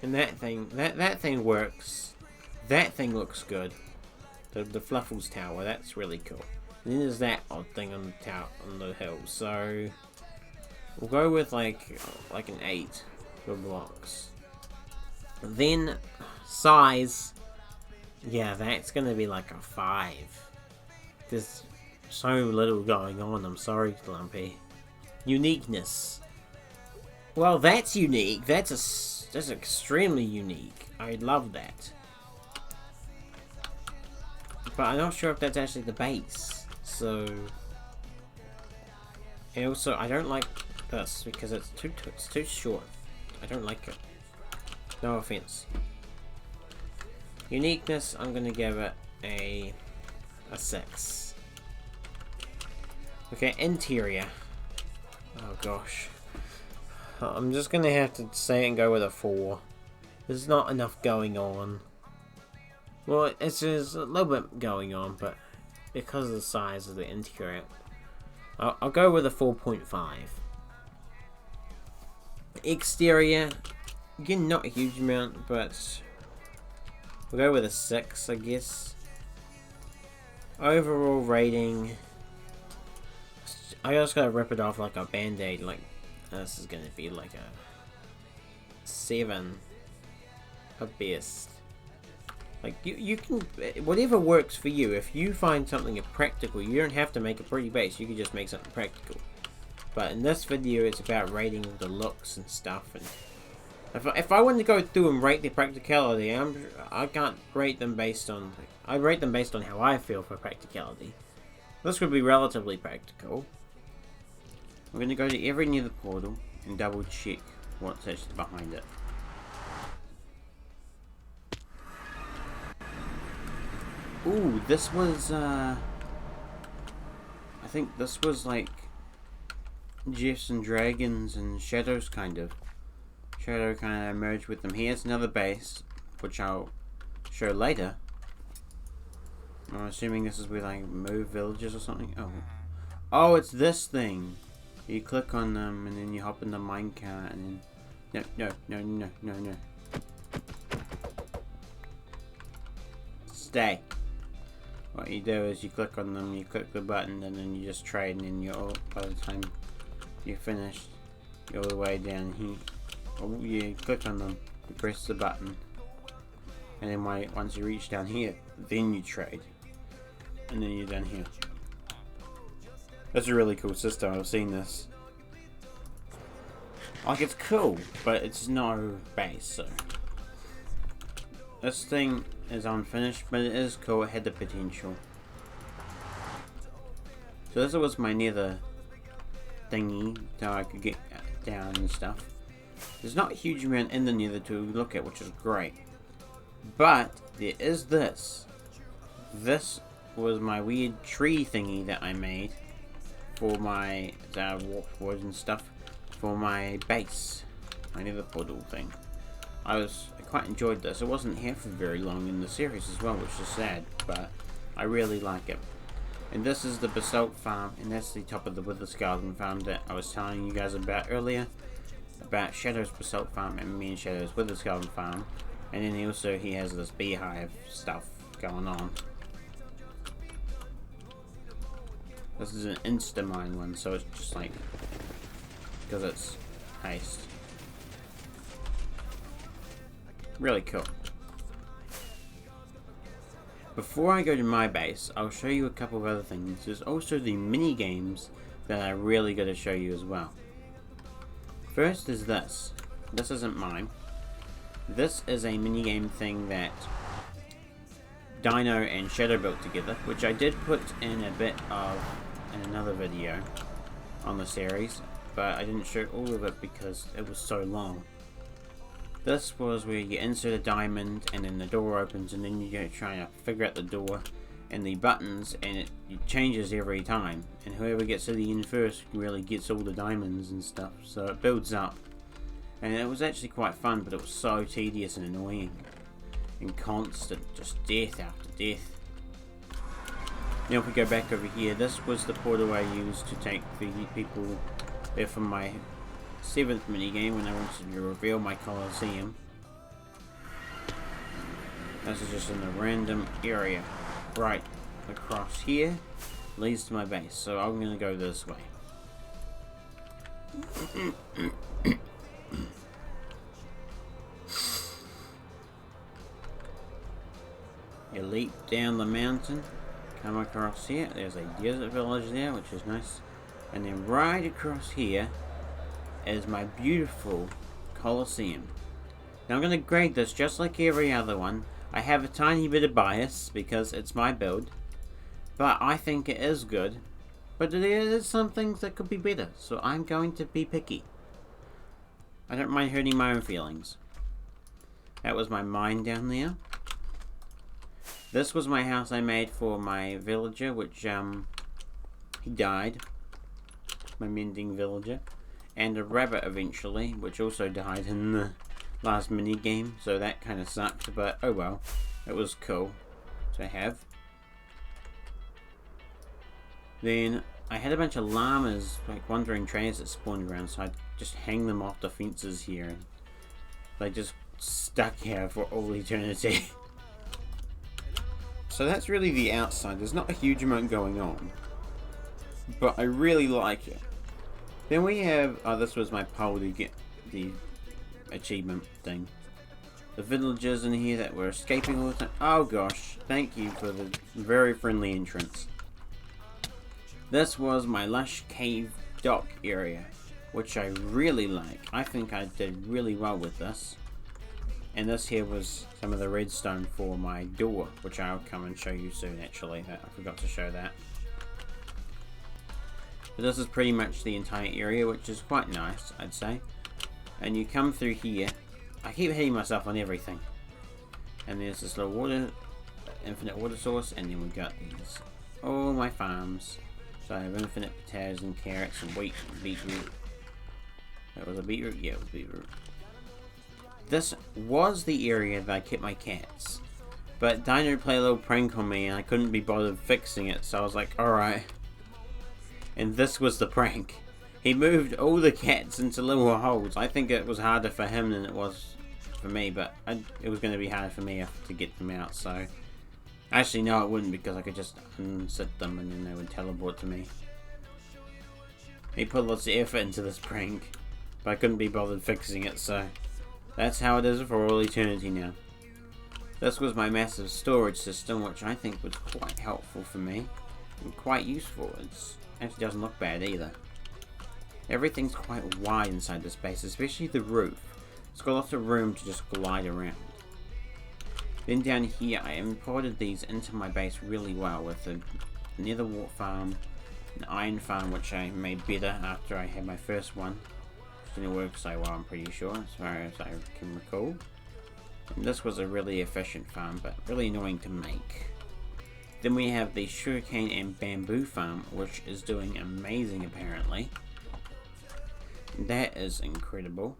and that thing, that thing works. That thing looks good. The Fluffles Tower, that's really cool. And then there's that odd thing on the tower, on the hill. So we'll go with like an 8 for blocks. Then size, yeah, that's gonna be like a 5. There's so little going on. I'm sorry, Lumpy. Uniqueness. Well, that's unique. That's extremely unique. I love that. But I'm not sure if that's actually the base. So, and also I don't like this because it's too short. I don't like it. No offense. Uniqueness, I'm gonna give it a 6. Okay, interior. Oh gosh. I'm just gonna have to say and go with a 4. There's not enough going on. Well, it's just a little bit going on, but because of the size of the interior, I'll go with a 4.5. Exterior, again, not a huge amount, but we'll go with a 6, I guess. Overall rating, I just gotta rip it off like a band-aid. Like, this is gonna be like a 7 at best. Like, you can, whatever works for you. If you find something practical, you don't have to make a pretty base, you can just make something practical. But in this video, it's about rating the looks and stuff. And if I wanted to go through and rate the practicality, I can't rate them based on, I rate them based on how I feel for practicality. This would be relatively practical. I'm going to go to every nether portal and double check what's actually behind it. Ooh, this was, I think this was like Jeffs and Dragons and Shadows kind of. Shadow kind of merged with them. Here's another base, which I'll show later. I'm assuming this is where like move villages or something. Oh, it's this thing. You click on them and then you hop in the minecart and then no. Stay. What you do is you click on them, you click the button, and then you just trade, and then you're by the time you're finished, you're all the way down here. Oh, you click on them, you press the button, and then once you reach down here, then you trade, and then you're done here. That's a really cool system. I've seen this. Like, it's cool, but it's no base, so this thing is unfinished, but it is cool. It had the potential. So this was my nether thingy that I could get down and stuff. There's not a huge amount in the nether to look at, which is great. But there is this. This was my weird tree thingy that I made for my warped wood and stuff for my base, my nether portal thing. I quite enjoyed this. It wasn't here for very long in the series as well, which is sad, but I really like it. And this is the basalt farm, and that's the top of the wither skeleton farm that I was telling you guys about earlier, about Shadow's basalt farm and me and Shadow's wither skeleton farm. And then he has this beehive stuff going on. This is an insta-mine one, so it's just like, because it's haste. Really cool. Before I go to my base, I'll show you a couple of other things. There's also the mini games that I really got to show you as well. First is this. This isn't mine. This is a mini game thing that Dino and Shadow built together, which I did put in a bit of in another video on the series, but I didn't show all of it because it was so long. This was where you insert a diamond and then the door opens, and then you go trying to figure out the door and the buttons, and it changes every time, and whoever gets to the end first really gets all the diamonds and stuff, so it builds up. And it was actually quite fun, but it was so tedious and annoying and constant, just death after death. Now if we go back over here, this was the portal I used to take the people there from my 7th minigame when I wanted to reveal my Colosseum. This is just in a random area right across here, leads to my base, so I'm going to go this way. You leap down the mountain, come across here, there's a desert village there, which is nice, and then right across here is my beautiful Colosseum. Now I'm going to grade this just like every other one. I have a tiny bit of bias because it's my build, but I think it is good, but there is some things that could be better, so I'm going to be picky. I don't mind hurting my own feelings. That was my mine down there. This was my house I made for my villager, which he died, my mending villager, and a rabbit eventually, which also died in the last mini game, so that kind of sucked, but oh well, it was cool to have. Then I had a bunch of llamas, like wandering trains that spawned around, so I'd just hang them off the fences here, and they just stuck here for all eternity. So that's really the outside. There's not a huge amount going on, but I really like it. Then we have, oh, this was my poll to get the achievement thing. The villagers in here that were escaping all the time. Oh gosh, thank you for the very friendly entrance. This was my lush cave dock area, which I really like. I think I did really well with this. And this here was some of the redstone for my door, which I'll come and show you soon actually. I forgot to show that. But this is pretty much the entire area, which is quite nice, I'd say. And you come through here. I keep hitting myself on everything. And there's this little water, infinite water source, and then we got these. All my farms. So I have infinite potatoes and carrots and wheat and beetroot. That was a beetroot? Yeah, it was beetroot. This was the area that I kept my cats. But Dino played a little prank on me and I couldn't be bothered fixing it, so I was like, alright. And this was the prank. He moved all the cats into little holes. I think it was harder for him than it was for me, but it was going to be harder for me to get them out, so... Actually, no, it wouldn't, because I could just unsit them and then they would teleport to me. He put lots of effort into this prank, but I couldn't be bothered fixing it, so... That's how it is for all eternity now. This was my massive storage system, which I think was quite helpful for me. And quite useful. It actually doesn't look bad either. Everything's quite wide inside this base, especially the roof. It's got lots of room to just glide around. Then down here, I imported these into my base really well with a nether wart farm, an iron farm, which I made better after I had my first one. Didn't work so well, I'm pretty sure, as far as I can recall. And this was a really efficient farm, but really annoying to make. Then we have the sugarcane and bamboo farm, which is doing amazing apparently. That is incredible.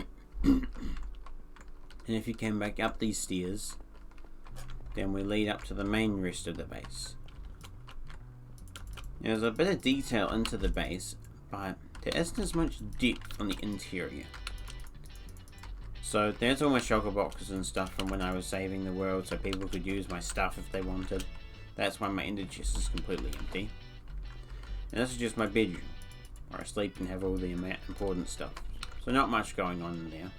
And if you came back up these stairs, then we lead up to the main rest of the base. There's a bit of detail into the base, but there isn't as much depth on the interior. So there's all my shulker boxes and stuff from when I was saving the world so people could use my stuff if they wanted. That's why my ender chest is completely empty. And this is just my bedroom, where I sleep and have all the important stuff. So not much going on in there.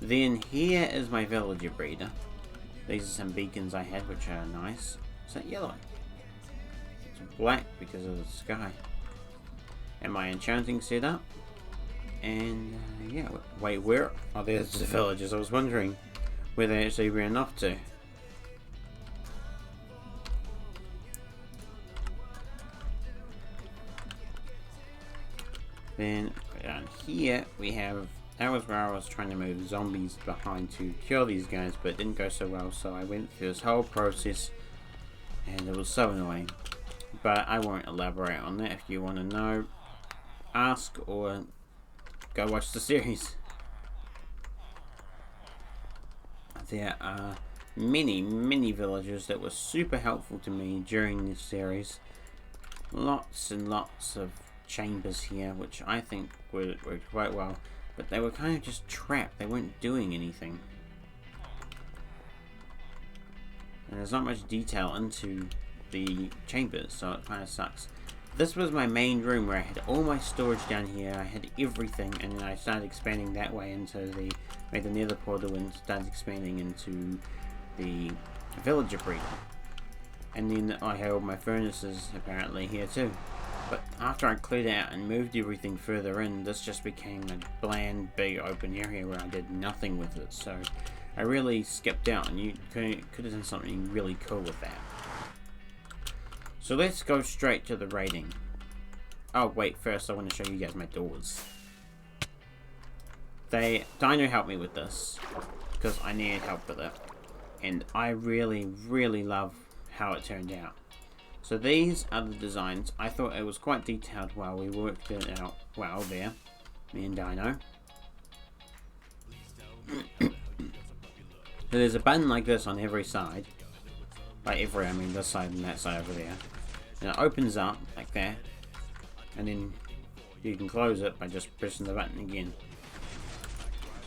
Then here is my villager breeder. These are some beacons I had, which are nice. Is that yellow? It's black because of the sky. And my enchanting setup. And yeah, wait, where? Oh, there's the villagers. I was wondering where they actually ran off to. Then down here we have, that was where I was trying to move zombies behind to kill these guys, but it didn't go so well, so I went through this whole process and it was so annoying. But I won't elaborate on that. If you want to know, ask or go watch the series. There are many villagers that were super helpful to me during this series. Lots and lots of chambers here, which I think worked quite well, but they were kind of just trapped. They weren't doing anything, and there's not much detail into the chambers, so it kind of sucks. This was my main room where I had all my storage down here. I had everything, and then I started expanding that way into the, made the nether portal and started expanding into the villager breeder. And then I had all my furnaces apparently here too. But after I cleared out and moved everything further in, this just became a bland, big open area where I did nothing with it. So I really skipped out, and you could have done something really cool with that. So let's go straight to the raiding. Oh wait, first I want to show you guys my doors. Dino helped me with this because I needed help with it, and I really love how it turned out. So these are the designs. I thought it was quite detailed while we worked it out well there, me and Dino. So there's a button like this on every side. By every, I mean this side and that side over there. And it opens up like that, and then you can close it by just pressing the button again.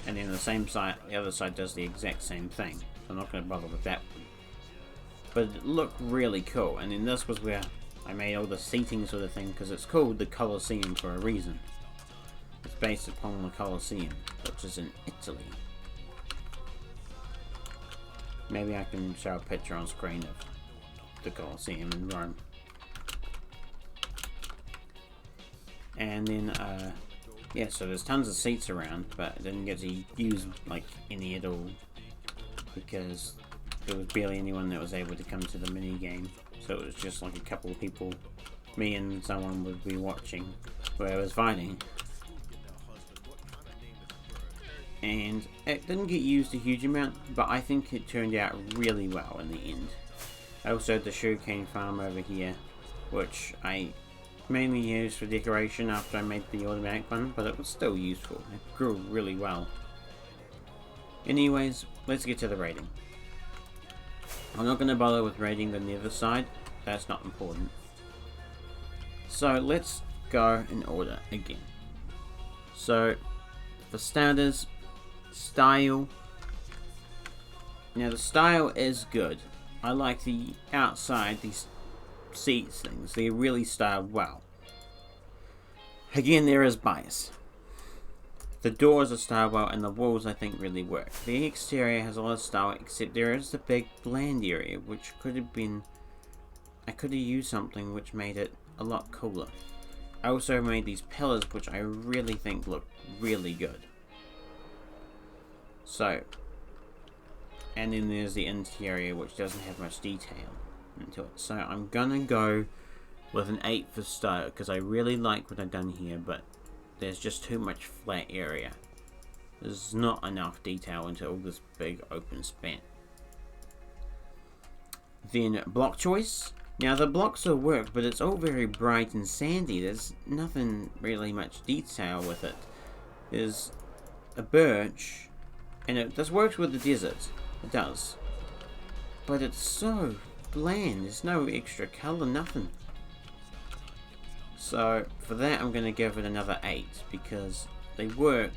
And then the same side, the other side does the exact same thing. So I'm not going to bother with that one. But it looked really cool, and then this was where I made all the seating sort of thing, because it's called the Colosseum for a reason. It's based upon the Colosseum, which is in Italy. Maybe I can show a picture on screen of the Colosseum in Rome. And then, yeah, so there's tons of seats around, but I didn't get to use like any at all because there was barely anyone that was able to come to the mini game. So it was just like a couple of people, me and someone would be watching where I was fighting. And it didn't get used a huge amount, but I think it turned out really well in the end. I also had the sugarcane farm over here, which I mainly used for decoration after I made the automatic one, but it was still useful. It grew really well. Anyways, let's get to the raiding. I'm not going to bother with raiding the nether side, that's not important. So let's go in order again. So, for starters, style. Now the style is good. I like the outside, these seats things, they're really styled well. Again, there is bias. The doors are styled well and the walls I think really work. The exterior has a lot of style, except there is the big bland area which could have been, I could have used something which made it a lot cooler. I also made these pillars which I really think look really good. So, and then there's the interior which doesn't have much detail into it. So I'm gonna go with an 8 for style because I really like what I've done here, but there's just too much flat area. There's not enough detail into all this big open span. Then block choice. Now the blocks will work, but it's all very bright and sandy. There's nothing really much detail with it. There's a birch, and this works with the desert. It does. But it's so bland. There's no extra colour, nothing. So for that I'm going to give it another 8 because they work,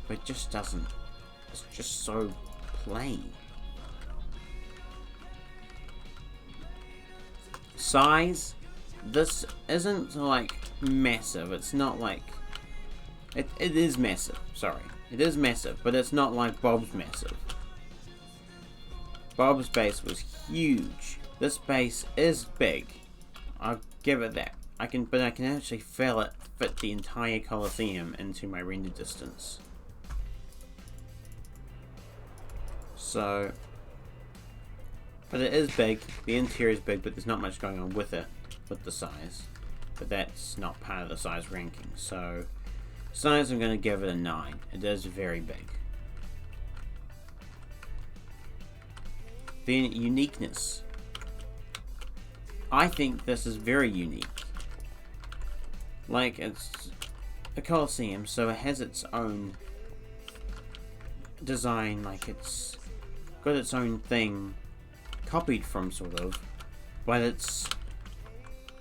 but it just doesn't. It's just so plain. Size. This isn't like massive. It's not like it is massive. Sorry, It is massive, but it's not like Bob's massive. Bob's base was huge. This base is big. I'll give it that. But I can actually fit the entire Colosseum into my render distance. So, but it is big. The interior is big, but there's not much going on with it, with the size. But that's not part of the size ranking. So, size, I'm going to give it a 9. It is very big. Then uniqueness. I think this is very unique. Like, it's a Colosseum, so it has its own design, like it's got its own thing copied from, sort of, but it's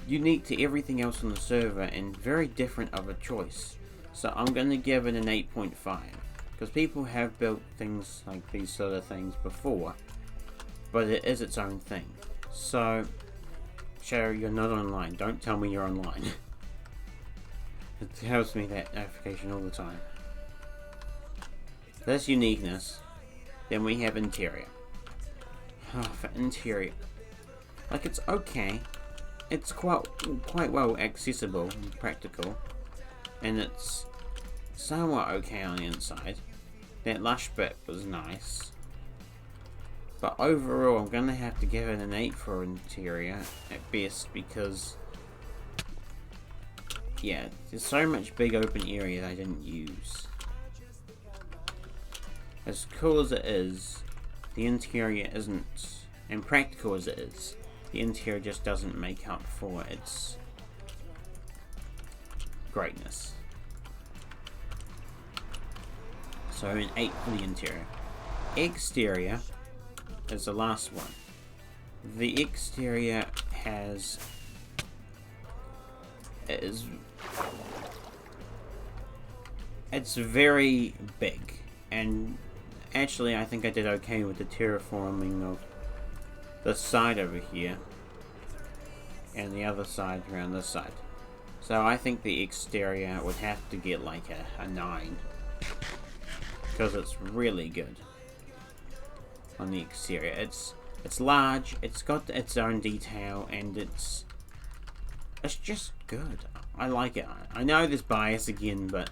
unique to everything else on the server and very different of a choice. So I'm going to give it an 8.5, because people have built things like these sort of things before, but it is its own thing. So, Shadow, you're not online. Don't tell me you're online. It tells me that notification all the time. That's uniqueness. Then we have interior. Oh, for interior, like, it's okay. It's quite well accessible and practical, and it's somewhat okay on the inside. That lush bit was nice, but overall I'm gonna have to give it an 8 for interior at best, because yeah, there's so much big open area that I didn't use. As cool as it is, the interior isn't, and practical as it is, the interior just doesn't make up for its greatness. So an 8 for the interior. Exterior is the last one. The exterior it's very big, and actually I think I did okay with the terraforming of the side over here and the other side around this side. So I think the exterior would have to get like a 9, because it's really good on the exterior. It's large, it's got its own detail, and it's just good. I like it. I know there's bias again, but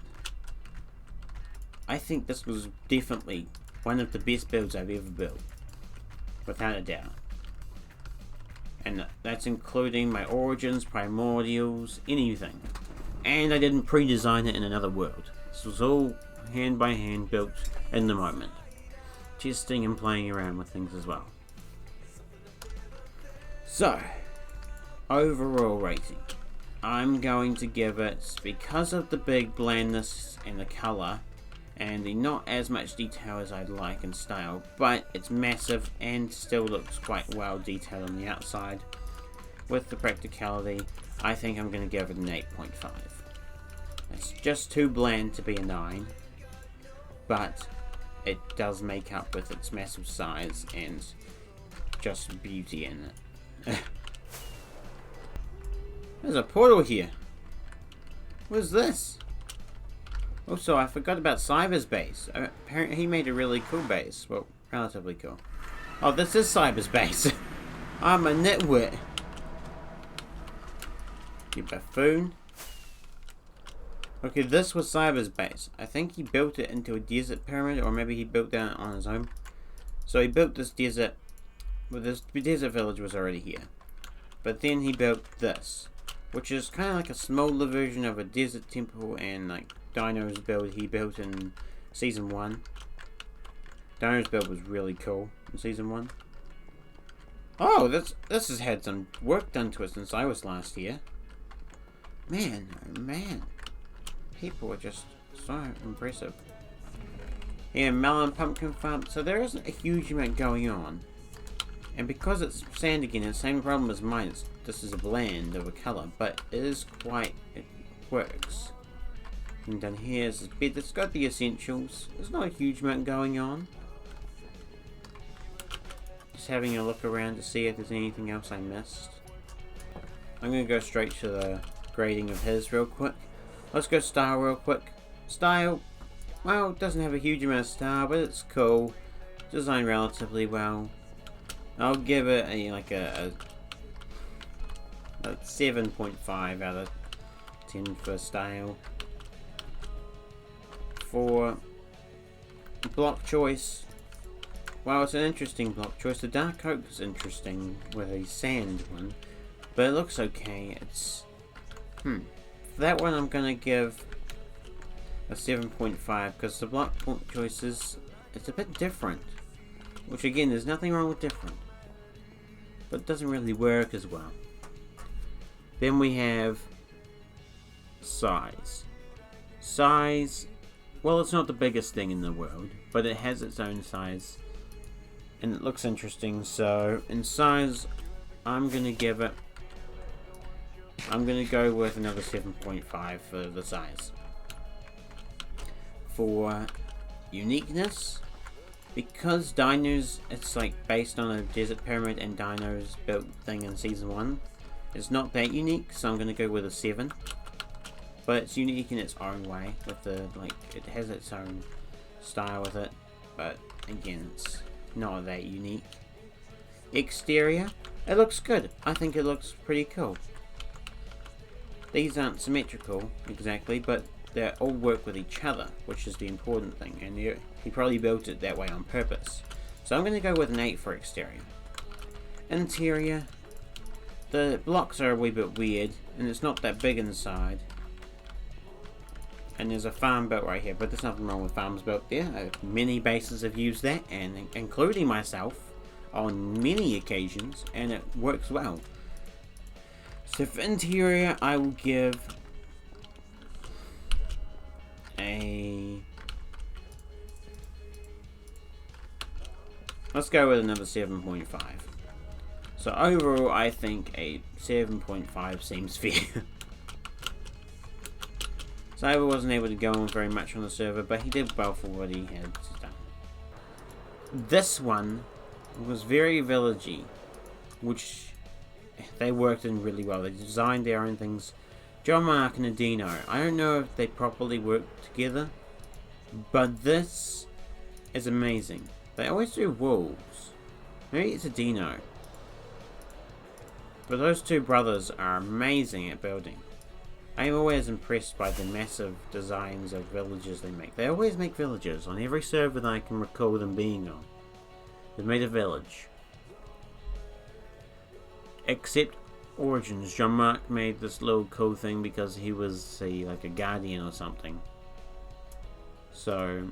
I think this was definitely one of the best builds I've ever built, without a doubt. And that's including my origins, primordials, anything. And I didn't pre-design it in another world. This was all hand by hand built in the moment. Testing and playing around with things as well. So, overall rating. I'm going to give it, because of the big blandness and the colour, and the not as much detail as I'd like in style, but it's massive and still looks quite well detailed on the outside. With the practicality, I think I'm going to give it an 8.5. It's just too bland to be a 9, but it does make up with its massive size and just beauty in it. There's a portal here. What's this? Also, I forgot about Cyber's base. Apparently he made a really cool base. Well, relatively cool. Oh, this is Cyber's base. I'm a nitwit. You buffoon. Okay, this was Cyber's base. I think he built it into a desert pyramid, or maybe he built that on his own. So he built this desert. Well, this desert village was already here. But then he built this, which is kind of like a smaller version of a desert temple, and like Dino's build he built in Season 1. Dino's build was really cool in Season 1. Oh, this has had some work done to it since I was last here. Man, oh man. People are just so impressive. Yeah, melon pumpkin farm. So there isn't a huge amount going on. And because it's sand again, it's the same problem as mine. This is a blend of a colour, but it works. And down here is this bed that's got the essentials. There's not a huge amount going on. Just having a look around to see if there's anything else I missed. I'm going to go straight to the grading of his real quick. Let's go style real quick. Style, well, it doesn't have a huge amount of style, but it's cool. Designed relatively well. I'll give it a 7.5 out of 10 for style. For block choice, well, it's an interesting block choice. The dark oak is interesting with a sand one, but it looks okay. It's for that one I'm gonna give a 7.5 because the block choices, it's a bit different. Which again, there's nothing wrong with different, but it doesn't really work as well. Then we have size. Size, well, it's not the biggest thing in the world, but it has its own size, and it looks interesting. So in size, I'm gonna go with another 7.5 for the size. For uniqueness, because Dino's, it's like based on a desert pyramid and Dino's built thing in season 1. It's not that unique, so I'm gonna go with a 7. But it's unique in its own way, with the it has its own style with it. But again, it's not that unique. Exterior, it looks good. I think it looks pretty cool. These aren't symmetrical exactly, but they all work with each other, which is the important thing, and he probably built it that way on purpose. So I'm going to go with an 8 for exterior. Interior, the blocks are a wee bit weird, and it's not that big inside. And there's a farm built right here, but there's nothing wrong with farms built there. Many bases have used that, and including myself, on many occasions, and it works well. So for interior, I will give let's go with another 7.5. So overall, I think a 7.5 seems fair. Cyber wasn't able to go on very much on the server, but he did well for what he had done. This one was very villagey, which they worked in really well. They designed their own things. John Mark and Adino, I don't know if they properly worked together, but this is amazing. They always do wolves. Maybe it's Adino. But those two brothers are amazing at building. I am always impressed by the massive designs of villages they make. They always make villages on every server that I can recall them being on. They've made a village. Except Origins. John Mark made this little cool thing because he was like a guardian or something. So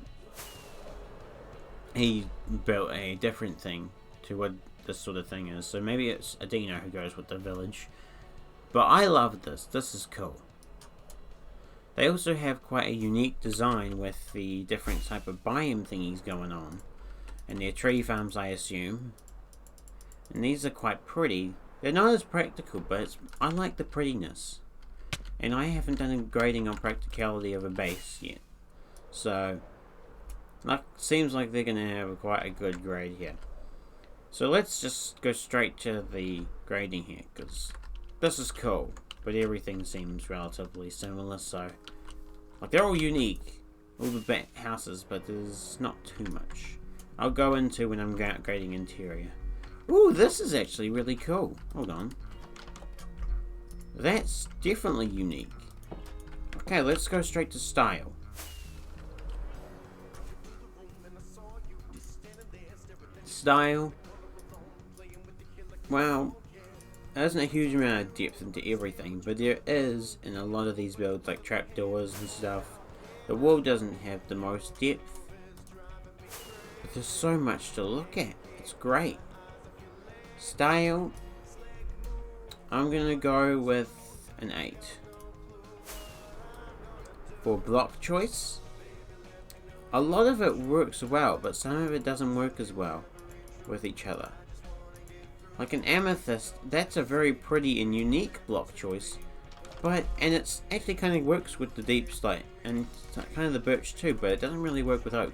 he built a different thing to what this sort of thing is. So maybe it's Adino who goes with the village. But I love this. This is cool. They also have quite a unique design with the different type of biome thingies going on. And their tree farms, I assume. And these are quite pretty. They're not as practical, but I like the prettiness. And I haven't done a grading on practicality of a base yet. So, seems like they're going to have quite a good grade here. So let's just go straight to the grading here, because this is cool. But everything seems relatively similar, so... like, they're all unique. All the houses, but there's not too much. I'll go into when I'm grading interior. Ooh, this is actually really cool. Hold on. That's definitely unique. Okay, let's go straight to style. Style. Well, there isn't a huge amount of depth into everything, but there is in a lot of these builds, like trapdoors and stuff. The wall doesn't have the most depth, but there's so much to look at. It's great. Style, I'm gonna go with an 8. For block choice, a lot of it works well, but some of it doesn't work as well with each other. Like an amethyst, that's a very pretty and unique block choice, and it's actually kind of works with the deep slate and kind of the birch too, but it doesn't really work with oak.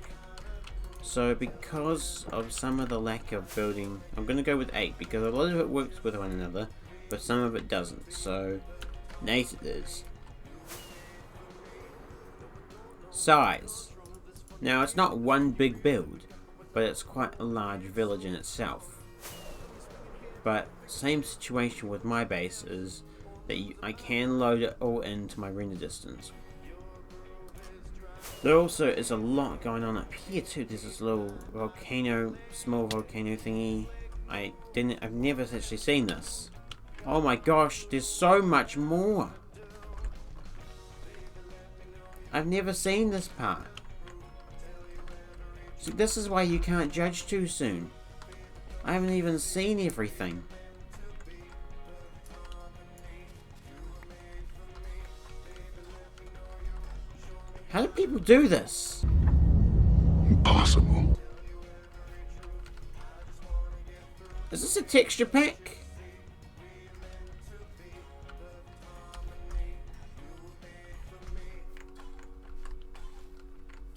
So because of some of the lack of building, I'm going to go with 8, because a lot of it works with one another, but some of it doesn't, so an 8 it is. Size. Now, it's not one big build, but it's quite a large village in itself. But same situation with my base is that I can load it all into my render distance. There also is a lot going on up here too. There's this little volcano, small volcano thingy. I've never actually seen this. Oh my gosh, there's so much more. I've never seen this part. So this is why you can't judge too soon. I haven't even seen everything. How do people do this? Impossible. Is this a texture pack?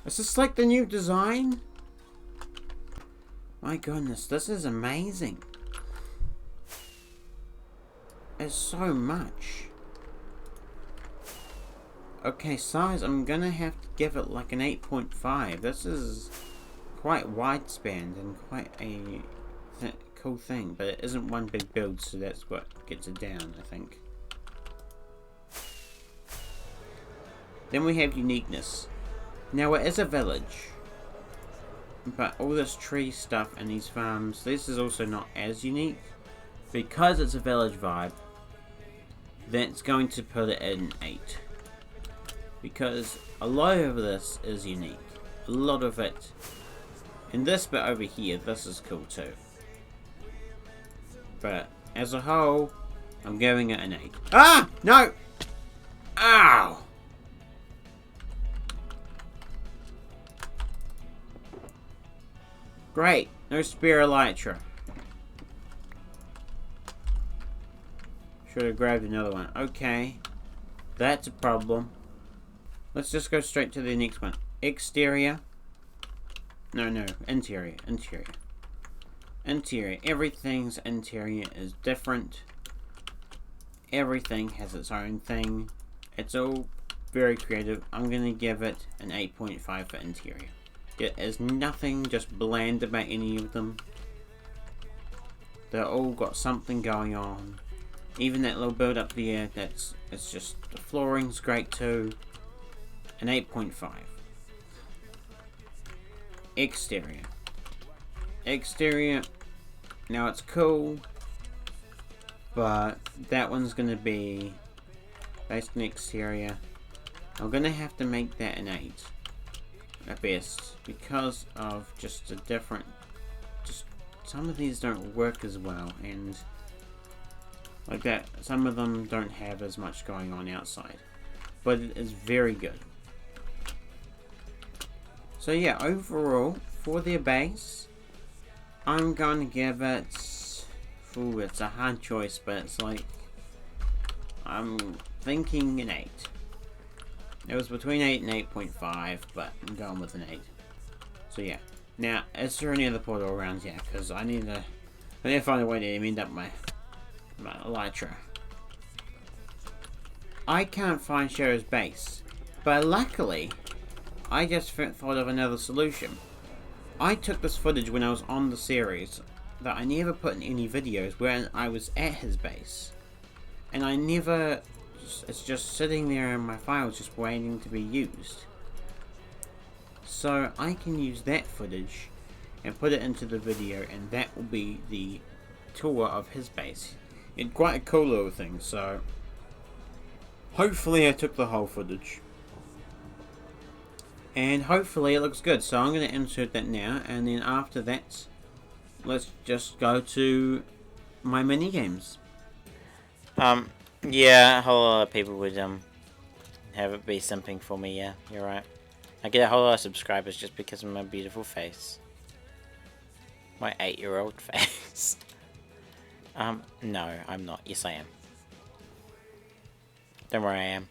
Is this like the new design? My goodness, this is amazing. It's so much. Okay, size, I'm gonna have to give it like an 8.5. This is quite widespan and quite a cool thing, but it isn't one big build, so that's what gets it down, I think. Then we have uniqueness. Now it is a village, but all this tree stuff and these farms, this is also not as unique. Because it's a village vibe, that's going to put it in 8. Because a lot of this is unique. A lot of it. And this bit over here, this is cool too. But as a whole, I'm giving it an 8. Ah! No! Ow! Great. No spare elytra. Should have grabbed another one. Okay. That's a problem. Let's just go straight to the next one. Exterior. No. Interior. Interior. Everything's interior is different. Everything has its own thing. It's all very creative. I'm going to give it an 8.5 for interior. There is nothing just bland about any of them. They're all got something going on. Even that little build up there, it's just, the flooring's great too. An 8.5. Exterior. Exterior, now it's cool, but that one's gonna be based on exterior. I'm gonna have to make that an 8 at best, because of just a different, just some of these don't work as well, and like that, some of them don't have as much going on outside, but it is very good. So yeah, overall, for their base, I'm going to give it... Ooh, it's a hard choice, but it's like... I'm thinking an 8. It was between 8 and 8.5, but I'm going with an 8. So yeah. Now, is there any other portal rounds? Yeah, because I need to find a way to end up my elytra. I can't find Shadow's base, but luckily, I just thought of another solution. I took this footage when I was on the series that I never put in any videos where I was at his base. And I never... It's just sitting there in my files just waiting to be used. So I can use that footage and put it into the video, and that will be the tour of his base. It's quite a cool little thing, so... Hopefully I took the whole footage. And hopefully it looks good, so I'm going to insert that now, and then after that, let's just go to my mini games. Yeah, a whole lot of people would have it be simping for me. Yeah, you're right. I get a whole lot of subscribers just because of my beautiful face, my 8-year-old face. No, I'm not. Yes, I am. Don't worry, I am.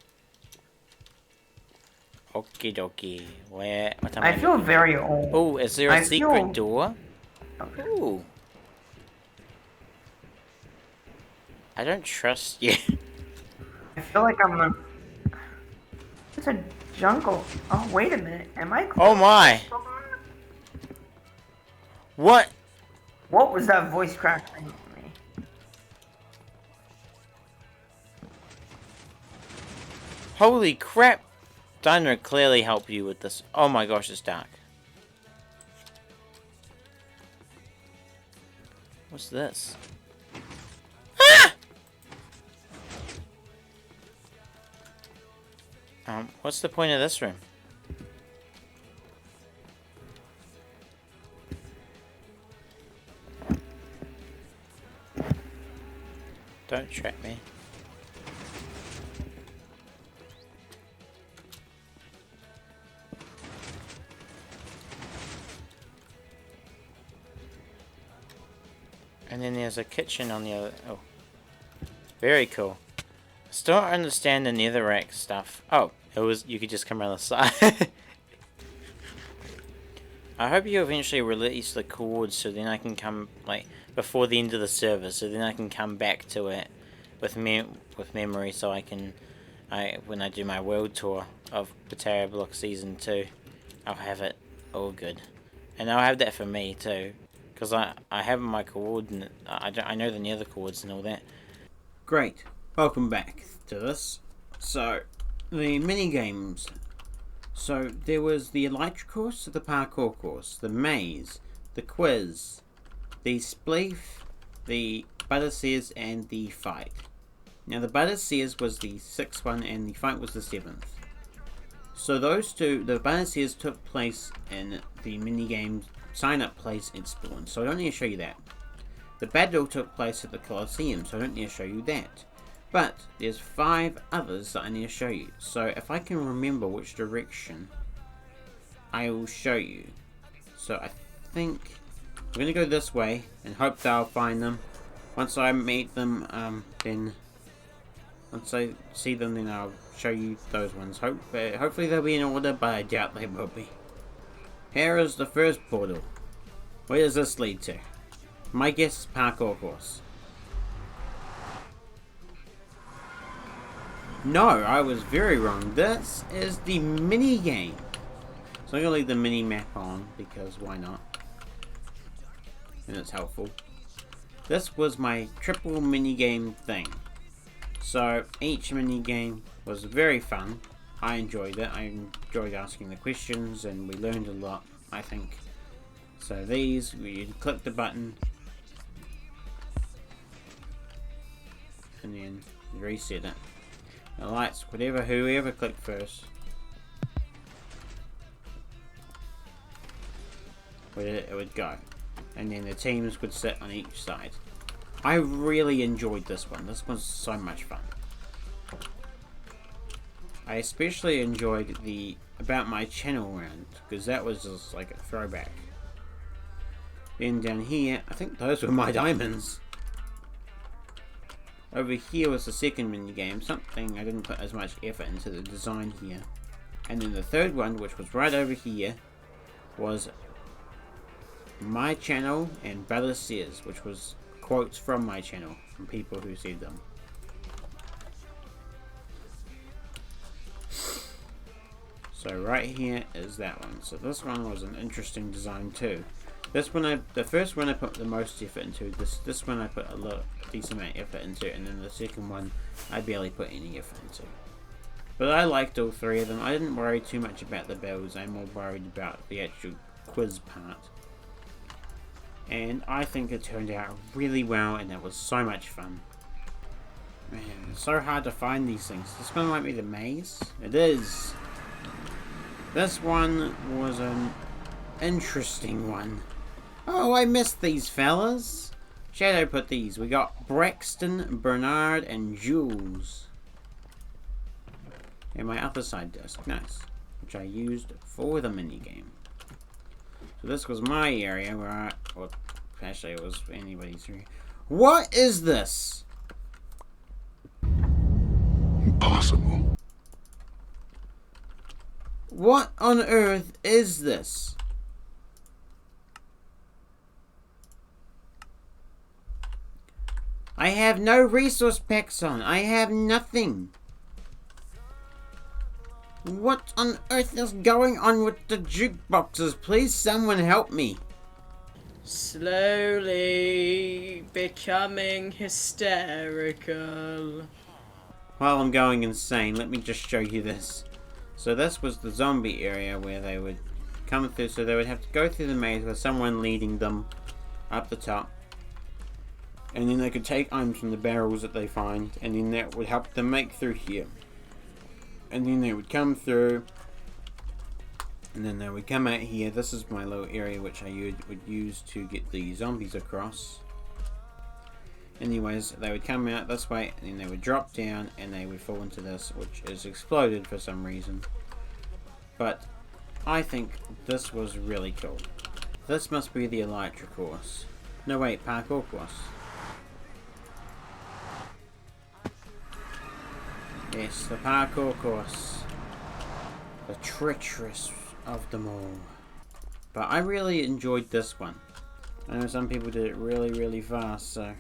Okie dokie. Where? What am I feel very old. Oh, is there a I secret feel- door? Ooh. I don't trust you. I feel like I'm a... It's a jungle. Oh, wait a minute. Am I Oh my! What? What was that voice crackling at me? Holy crap! Dino clearly helped you with this. Oh my gosh, it's dark. What's this? Ah! What's the point of this room? Don't trap me. And then there's a kitchen on the other. Oh, very cool. I still don't understand the netherrack stuff. Oh, it was. You could just come around the side. I hope you eventually release the cords so then I can come like before the end of the server, so then I can come back to it with memory, so I can when I do my world tour of Potatoblok Season 2, I'll have it all good, and I'll have that for me too. Because I have my coordinate, I know the nether chords and all that. Great, welcome back to this. So, the mini games. So, there was the Elytra course, the parkour course, the maze, the quiz, the spleef, the butter sears, and the fight. Now, the butter sears was the 6th one, and the fight was the 7th. So, those two, the butter sears took place in the mini games sign up place in spawn, so I don't need to show you that. The battle took place at the Colosseum, so I don't need to show you that. But there's 5 others that I need to show you. So if I can remember which direction, I will show you. So I think I'm gonna go this way and hope that I'll find them. Once I meet them, then once I see them, then I'll show you those ones. Hopefully they'll be in order, but I doubt they will be. Here is the first portal. Where does this lead to? My guess is parkour course. No, I was very wrong. This is the mini game. So I'm going to leave the mini map on because why not? And it's helpful. This was my triple mini game thing. So each mini game was very fun. I enjoyed it. I enjoyed asking the questions and we learned a lot, I think. So these, you click the button and then reset it. The lights, whoever clicked first, it would go. And then the teams would sit on each side. I really enjoyed this one. This was so much fun. I especially enjoyed the about my channel round because that was just like a throwback. Then down here, I think those were my diamonds. Over here was the second mini game, something I didn't put as much effort into the design here. And then the third one, which was right over here, was my channel and Brother Says, which was quotes from my channel, from people who said them. So right here is that one. So this one was an interesting design too. This one, the first one I put the most effort into. This one I put a decent amount of effort into, and then the second one I barely put any effort into. But I liked all 3 of them. I didn't worry too much about the builds. I'm more worried about the actual quiz part. And I think it turned out really well, and it was so much fun. Man, it's so hard to find these things. This one might be the maze. It is. This one was an interesting one. Oh, I missed these fellas. Shadow put these. We got Braxton, Bernard, and Jules. And my other side disc. Nice. Which I used for the minigame. So this was my area where well, actually it was anybody's area. What is this? Impossible. What on earth is this? I have no resource packs on. I have nothing. What on earth is going on with the jukeboxes? Please someone help me. Slowly becoming hysterical. While I'm going insane, let me just show you this. So this was the zombie area where they would come through, so they would have to go through the maze with someone leading them up the top. And then they could take items from the barrels that they find, and then that would help them make through here. And then they would come through, and then they would come out here. This is my little area which I would use to get the zombies across. Anyways, they would come out this way, and then they would drop down, and they would fall into this, which is exploded for some reason. But I think this was really cool. This must be the Elytra course. No wait, parkour course. Yes, the parkour course. The treacherous of them all. But I really enjoyed this one. I know some people did it really fast, so...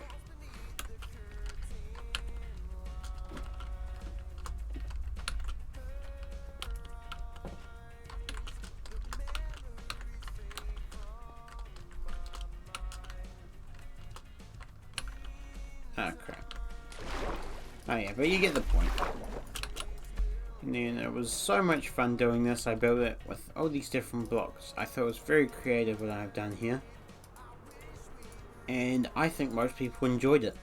Oh crap. Oh yeah, but you get the point. And then it was so much fun doing this. I built it with all these different blocks. I thought it was very creative what I've done here. And I think most people enjoyed it.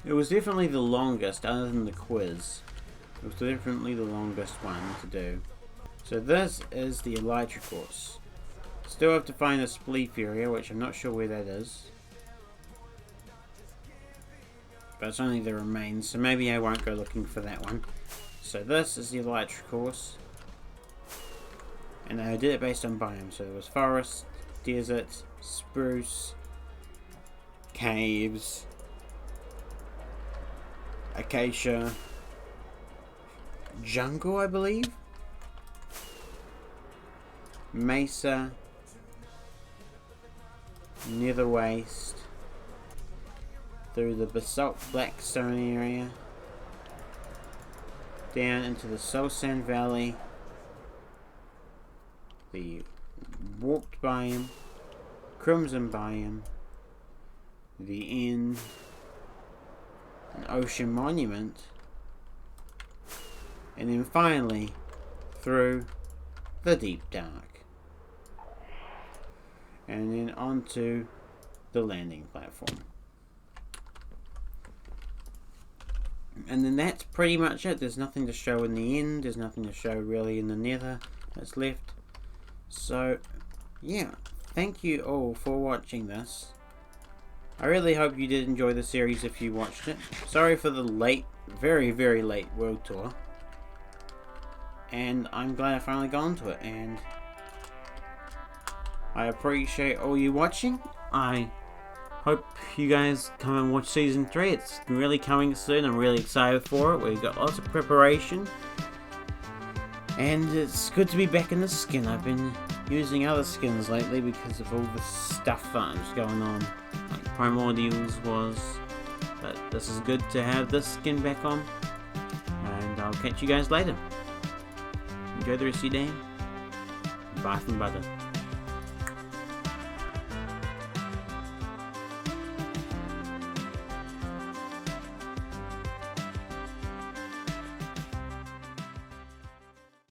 It was definitely the longest, other than the quiz. It was definitely the longest one to do. So this is the Elytra course. Still have to find a spleef area, which I'm not sure where that is. But it's only the remains, so maybe I won't go looking for that one. So this is the Elytra course. And I did it based on biome. So there was forest, desert, spruce, caves, acacia, jungle I believe, mesa, nether waste, through the basalt blackstone area, down into the soul sand valley, the warped biome, crimson biome, the end, an ocean monument, and then finally through the deep dark, and then onto the landing platform. And then that's pretty much it. There's nothing to show in the end. There's nothing to show really in the nether that's left. So, yeah. Thank you all for watching this. I really hope you did enjoy the series if you watched it. Sorry for the late, very late world tour. And I'm glad I finally got onto it. And I appreciate all you watching. I hope you guys come and watch season 3. It's really coming soon. I'm really excited for it. We've got lots of preparation. And it's good to be back in the skin. I've been using other skins lately because of all the stuff that's going on. Like Primordials was. But this is good to have this skin back on. And I'll catch you guys later. Enjoy the rest of your day. Bye from Butter.